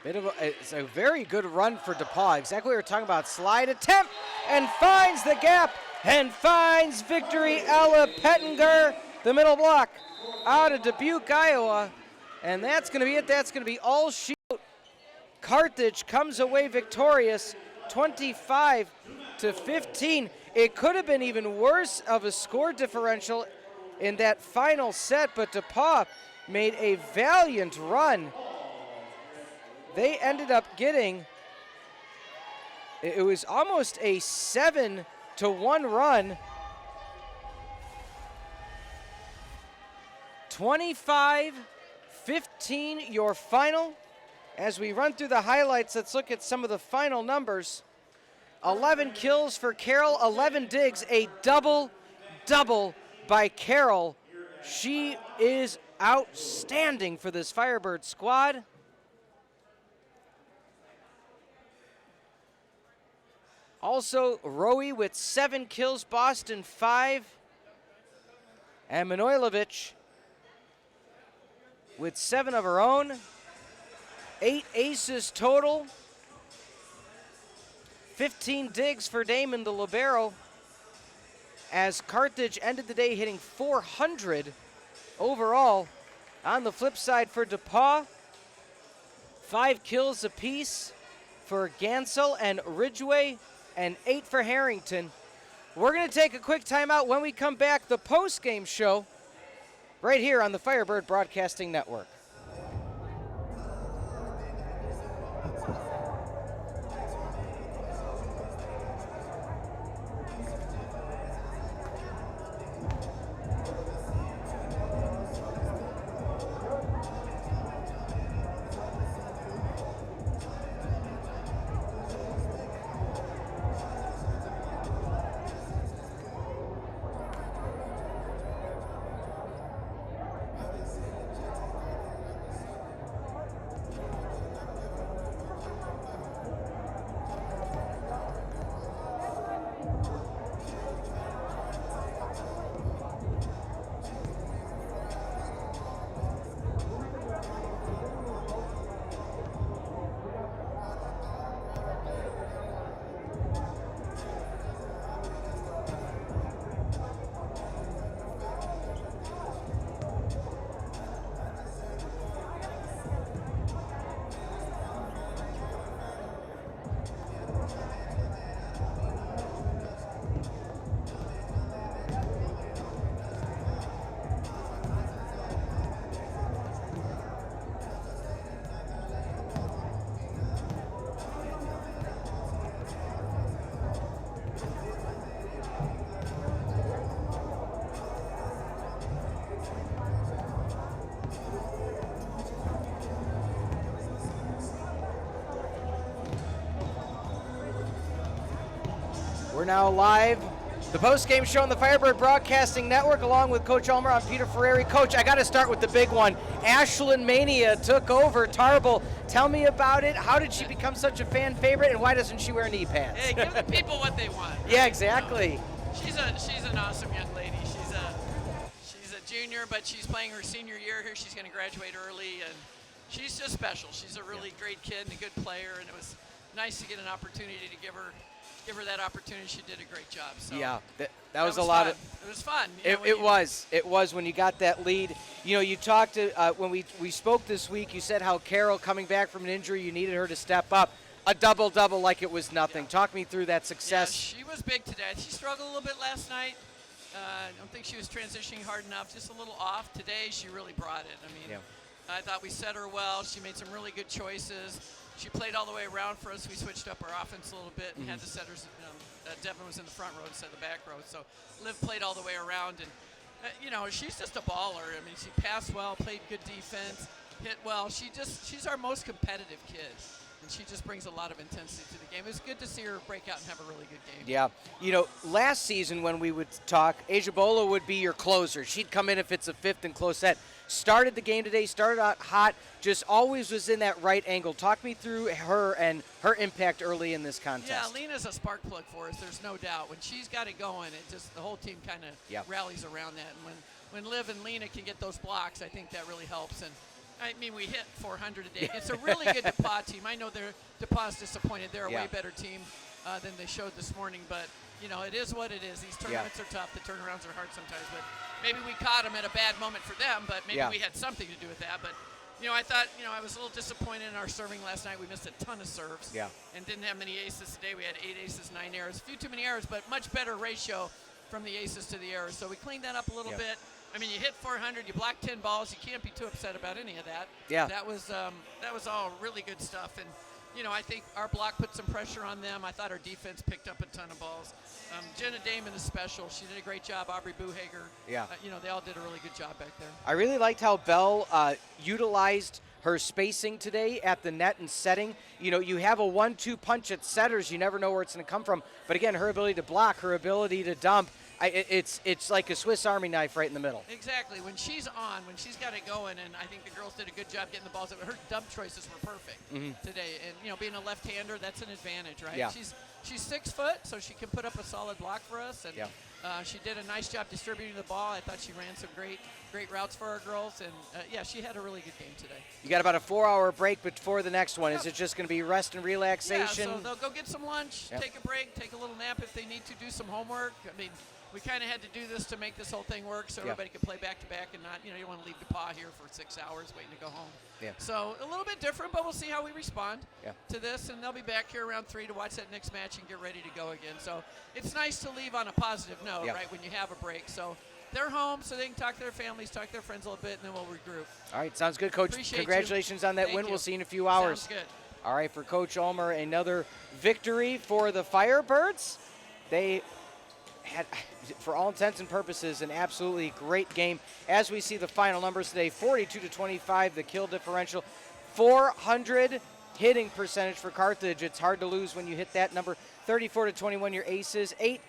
It's a very good run for DePauw. Exactly what we were talking about. Slide attempt and finds the gap and finds Victory Ella Pettinger, the middle block, out of Dubuque, Iowa. And that's going to be it. That's going to be all she wrote. Carthage comes away victorious, 25-15. It could have been even worse of a score differential in that final set, but DePauw made a valiant run. They ended up getting, it was almost a 7-1 run. 25-15 your final. As we run through the highlights, let's look at some of the final numbers. 11 kills for Carol, 11 digs, a double-double by Carol. She is outstanding for this Firebird squad. Also, Rowe with 7 kills, Boston 5. And Manojlovic with 7 of her own. 8 aces total. 15 digs for Damon, the libero. As Carthage ended the day hitting 400 overall. On the flip side for DePauw, 5 kills apiece for Gansel and Ridgway, and 8 for Harrington. We're going to take a quick timeout. When we come back, the post-game show right here on the Firebird Broadcasting Network. We're now live, the post-game show on the Firebird Broadcasting Network, along with Coach Ulmer. I'm Peter Ferreri. Coach, I got to start with the big one. Ashlyn Mania took over Tarble. Tell me about it. How did she become such a fan favorite, and why doesn't she wear knee pads? Hey, give the people what they want. Yeah, exactly. You know, she's an awesome young lady. She's a junior, but she's playing her senior year here. She's going to graduate early, and she's just special. She's a really great kid and a good player, and it was nice to get an opportunity to give her that opportunity. She did a great job. So yeah, that was a lot fun. of. It was fun. It was when you got that lead. You know, you talked to when we spoke this week. You said how Carol coming back from an injury, you needed her to step up. A double-double like it was nothing. Yeah. Talk me through that success. Yeah, she was big today. She struggled a little bit last night. I don't think she was transitioning hard enough. Just a little off. Today, she really brought it. I mean, I thought we set her well. She made some really good choices. She played all the way around for us. We switched up our offense a little bit and had the setters. Devin was in the front row instead of the back row. So Liv played all the way around. And, she's just a baller. I mean, she passed well, played good defense, hit well. She's our most competitive kid. and she just brings a lot of intensity to the game. It was good to see her break out and have a really good game. Yeah. You know, last season when we would talk, Asia Bola would be your closer. She'd come in if it's a fifth and close set. Started the game today, started out hot, just always was in that right angle. Talk me through her and her impact early in this contest. Yeah, Lena's a spark plug for us, there's no doubt. When she's got it going, it just the whole team kind of rallies around that. And when Liv and Lena can get those blocks, I think that really helps. And I mean, we hit 400 a day. It's a really good DePauw team. I know DePauw's disappointed. They're a way better team than they showed this morning. But, you know, it is what it is. These tournaments are tough. The turnarounds are hard sometimes. But maybe we caught them at a bad moment for them, but maybe we had something to do with that. But, you know, I thought, you know, I was a little disappointed in our serving last night. We missed a ton of serves and didn't have many aces today. We had 8 aces, 9 errors. A few too many errors, but much better ratio from the aces to the errors. So we cleaned that up a little bit. I mean, you hit 400, you blocked 10 balls. You can't be too upset about any of that. Yeah. That was all really good stuff. And, you know, I think our block put some pressure on them. I thought our defense picked up a ton of balls. Jenna Damon is special. She did a great job. Aubrey Buhager. Yeah. You know, they all did a really good job back there. I really liked how Bell utilized her spacing today at the net and setting. You know, you have a 1-2 punch at setters. You never know where it's going to come from. But, again, her ability to block, her ability to dump, it's like a Swiss Army knife right in the middle. Exactly. When she's on, when she's got it going, and I think the girls did a good job getting the balls up. Her dump choices were perfect today. And, you know, being a left-hander, that's an advantage, right? Yeah. She's 6 foot, so she can put up a solid block for us. And she did a nice job distributing the ball. I thought she ran some great routes for our girls. And, she had a really good game today. You got about a 4-hour break before the next one. Is it just going to be rest and relaxation? Yeah, so they'll go get some lunch, take a break, take a little nap if they need to, do some homework. I mean, we kind of had to do this to make this whole thing work so everybody could play back-to-back and not, you know, you don't want to leave DePauw here for 6 hours waiting to go home. Yeah. So a little bit different, but we'll see how we respond to this, and they'll be back here around 3 to watch that next match and get ready to go again. So it's nice to leave on a positive note, right, when you have a break. So they're home so they can talk to their families, talk to their friends a little bit, and then we'll regroup. All right, sounds good, Coach. Appreciate Congratulations on that Thank win. you. We'll see you in a few hours. Sounds good. All right, for Coach Ulmer, another victory for the Firebirds. They had, for all intents and purposes, an absolutely great game. As we see the final numbers today, 42-25, the kill differential, 400 hitting percentage for Carthage. It's hard to lose when you hit that number. 34-21, your aces, 8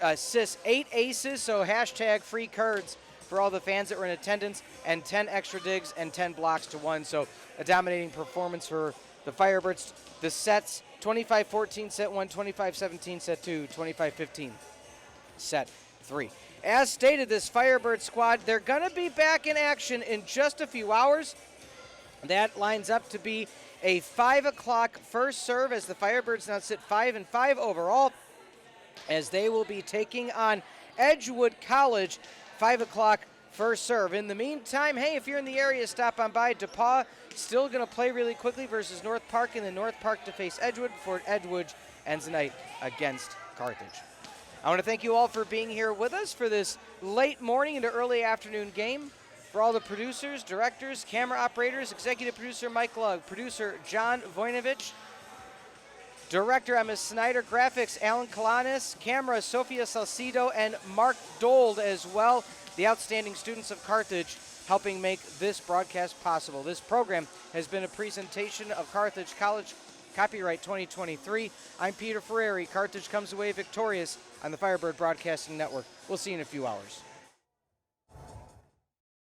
assists, 8 aces, so hashtag free cards for all the fans that were in attendance, and 10 extra digs and 10 blocks to 1. So a dominating performance for the Firebirds. The sets, 25-14 set 1, 25-17 set 2, 25-15 set 3. As stated, this Firebird squad, they're going to be back in action in just a few hours. That lines up to be a 5 o'clock first serve as the Firebirds now sit 5-5 overall, as they will be taking on Edgewood College, 5 o'clock first serve. In the meantime, hey, if you're in the area, stop on by. DePauw still going to play really quickly versus North Park, and then North Park to face Edgewood before Edgewood ends the night against Carthage. I want to thank you all for being here with us for this late morning into early afternoon game. For all the producers, directors, camera operators, executive producer Mike Lugg, producer John Voinovich, director Emma Snyder, graphics Alan Kalanis, camera Sofia Salcido, and Mark Dold as well, the outstanding students of Carthage helping make this broadcast possible. This program has been a presentation of Carthage College, copyright 2023. I'm Peter Ferreri. Carthage comes away victorious on the Firebird Broadcasting Network. We'll see you in a few hours.